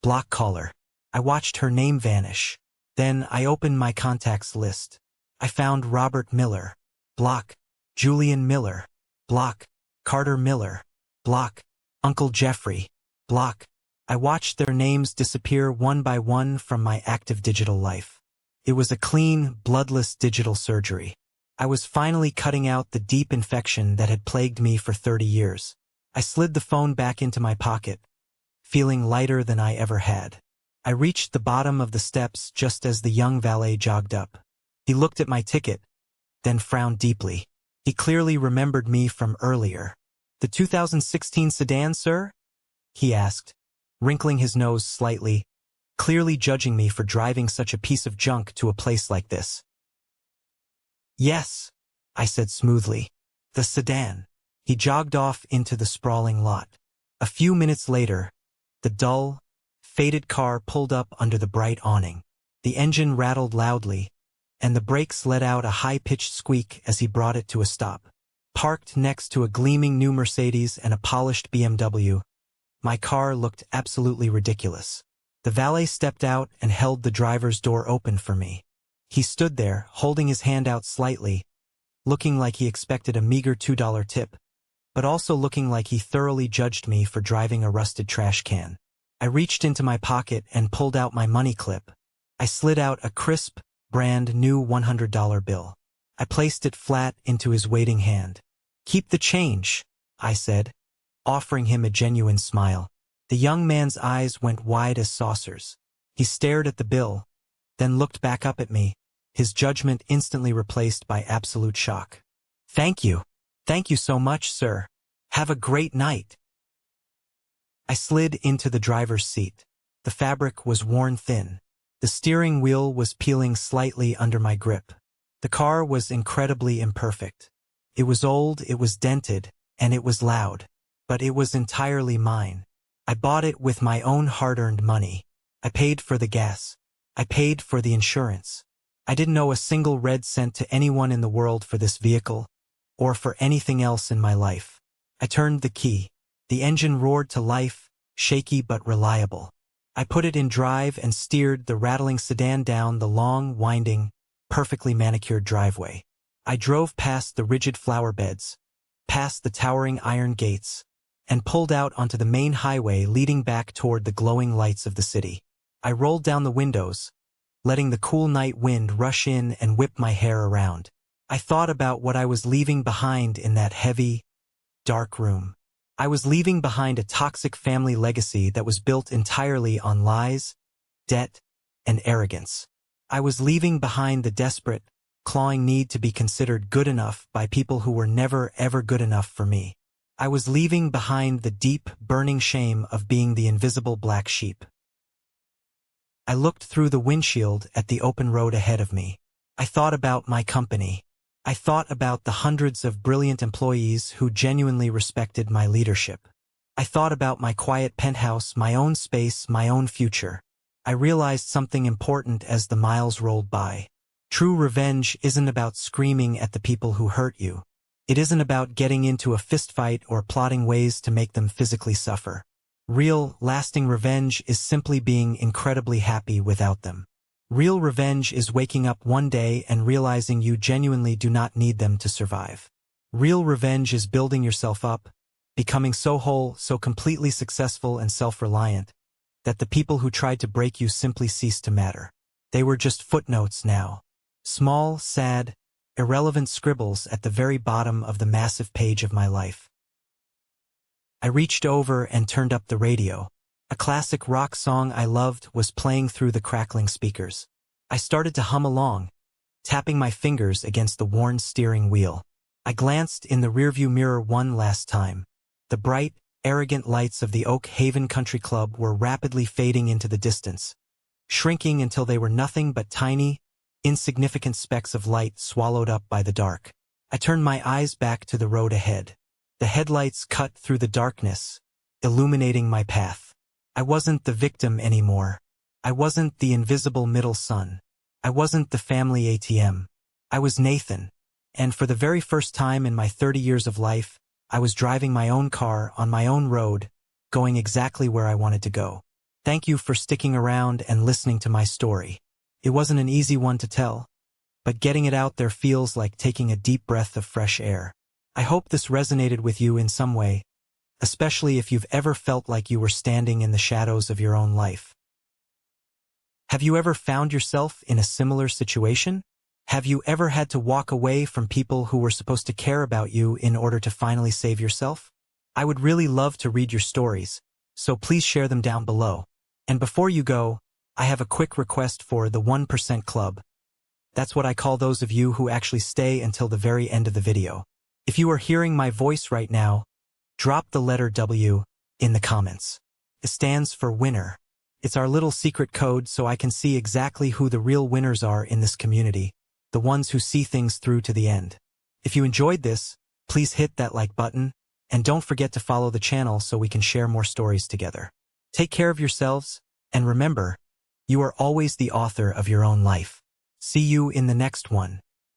block caller. I watched her name vanish. Then I opened my contacts list. I found Robert Miller. Block. Julian Miller. Block. Carter Miller. Block. Uncle Jeffrey. Block. I watched their names disappear one by one from my active digital life. It was a clean, bloodless digital surgery. I was finally cutting out the deep infection that had plagued me for 30 years. I slid the phone back into my pocket, feeling lighter than I ever had. I reached the bottom of the steps just as the young valet jogged up. He looked at my ticket, then frowned deeply. He clearly remembered me from earlier. "The 2016 sedan, sir?" he asked, wrinkling his nose slightly, clearly judging me for driving such a piece of junk to a place like this. "Yes," I said smoothly. "The sedan." He jogged off into the sprawling lot. A few minutes later, the dull, faded car pulled up under the bright awning. The engine rattled loudly, and the brakes let out a high-pitched squeak as he brought it to a stop. Parked next to a gleaming new Mercedes and a polished BMW, my car looked absolutely ridiculous. The valet stepped out and held the driver's door open for me. He stood there, holding his hand out slightly, looking like he expected a meager $2 tip, but also looking like he thoroughly judged me for driving a rusted trash can. I reached into my pocket and pulled out my money clip. I slid out a crisp, brand new $100 bill. I placed it flat into his waiting hand. "Keep the change," I said, offering him a genuine smile. The young man's eyes went wide as saucers. He stared at the bill, then looked back up at me, his judgment instantly replaced by absolute shock. "Thank you. Thank you so much, sir. Have a great night." I slid into the driver's seat. The fabric was worn thin. The steering wheel was peeling slightly under my grip. The car was incredibly imperfect. It was old, it was dented, and it was loud. But it was entirely mine. I bought it with my own hard-earned money. I paid for the gas. I paid for the insurance. I didn't owe a single red cent to anyone in the world for this vehicle, or for anything else in my life. I turned the key. The engine roared to life, shaky but reliable. I put it in drive and steered the rattling sedan down the long, winding, perfectly manicured driveway. I drove past the rigid flower beds, past the towering iron gates, and pulled out onto the main highway leading back toward the glowing lights of the city. I rolled down the windows, letting the cool night wind rush in and whip my hair around. I thought about what I was leaving behind in that heavy, dark room. I was leaving behind a toxic family legacy that was built entirely on lies, debt, and arrogance. I was leaving behind the desperate, clawing need to be considered good enough by people who were never ever good enough for me. I was leaving behind the deep, burning shame of being the invisible black sheep. I looked through the windshield at the open road ahead of me. I thought about my company. I thought about the hundreds of brilliant employees who genuinely respected my leadership. I thought about my quiet penthouse, my own space, my own future. I realized something important as the miles rolled by. True revenge isn't about screaming at the people who hurt you. It isn't about getting into a fistfight or plotting ways to make them physically suffer. Real, lasting revenge is simply being incredibly happy without them. Real revenge is waking up one day and realizing you genuinely do not need them to survive. Real revenge is building yourself up, becoming so whole, so completely successful and self-reliant, that the people who tried to break you simply cease to matter. They were just footnotes now. Small, sad, irrelevant scribbles at the very bottom of the massive page of my life. I reached over and turned up the radio. A classic rock song I loved was playing through the crackling speakers. I started to hum along, tapping my fingers against the worn steering wheel. I glanced in the rearview mirror one last time. The bright, arrogant lights of the Oak Haven Country Club were rapidly fading into the distance, shrinking until they were nothing but tiny, insignificant specks of light swallowed up by the dark. I turned my eyes back to the road ahead. The headlights cut through the darkness, illuminating my path. I wasn't the victim anymore. I wasn't the invisible middle son. I wasn't the family ATM. I was Nathan, And for the very first time in my 30 years of life, I was driving my own car on my own road, going exactly where I wanted to go. Thank you for sticking around and listening to my story. It wasn't an easy one to tell, but getting it out there feels like taking a deep breath of fresh air. I hope this resonated with you in some way, especially if you've ever felt like you were standing in the shadows of your own life. Have you ever found yourself in a similar situation? Have you ever had to walk away from people who were supposed to care about you in order to finally save yourself? I would really love to read your stories, so please share them down below. And before you go, I have a quick request for the 1% Club. That's what I call those of you who actually stay until the very end of the video. If you are hearing my voice right now, drop the letter W in the comments. It stands for winner. It's our little secret code so I can see exactly who the real winners are in this community, the ones who see things through to the end. If you enjoyed this, please hit that like button, and don't forget to follow the channel so we can share more stories together. Take care of yourselves, and remember, you are always the author of your own life. See you in the next one.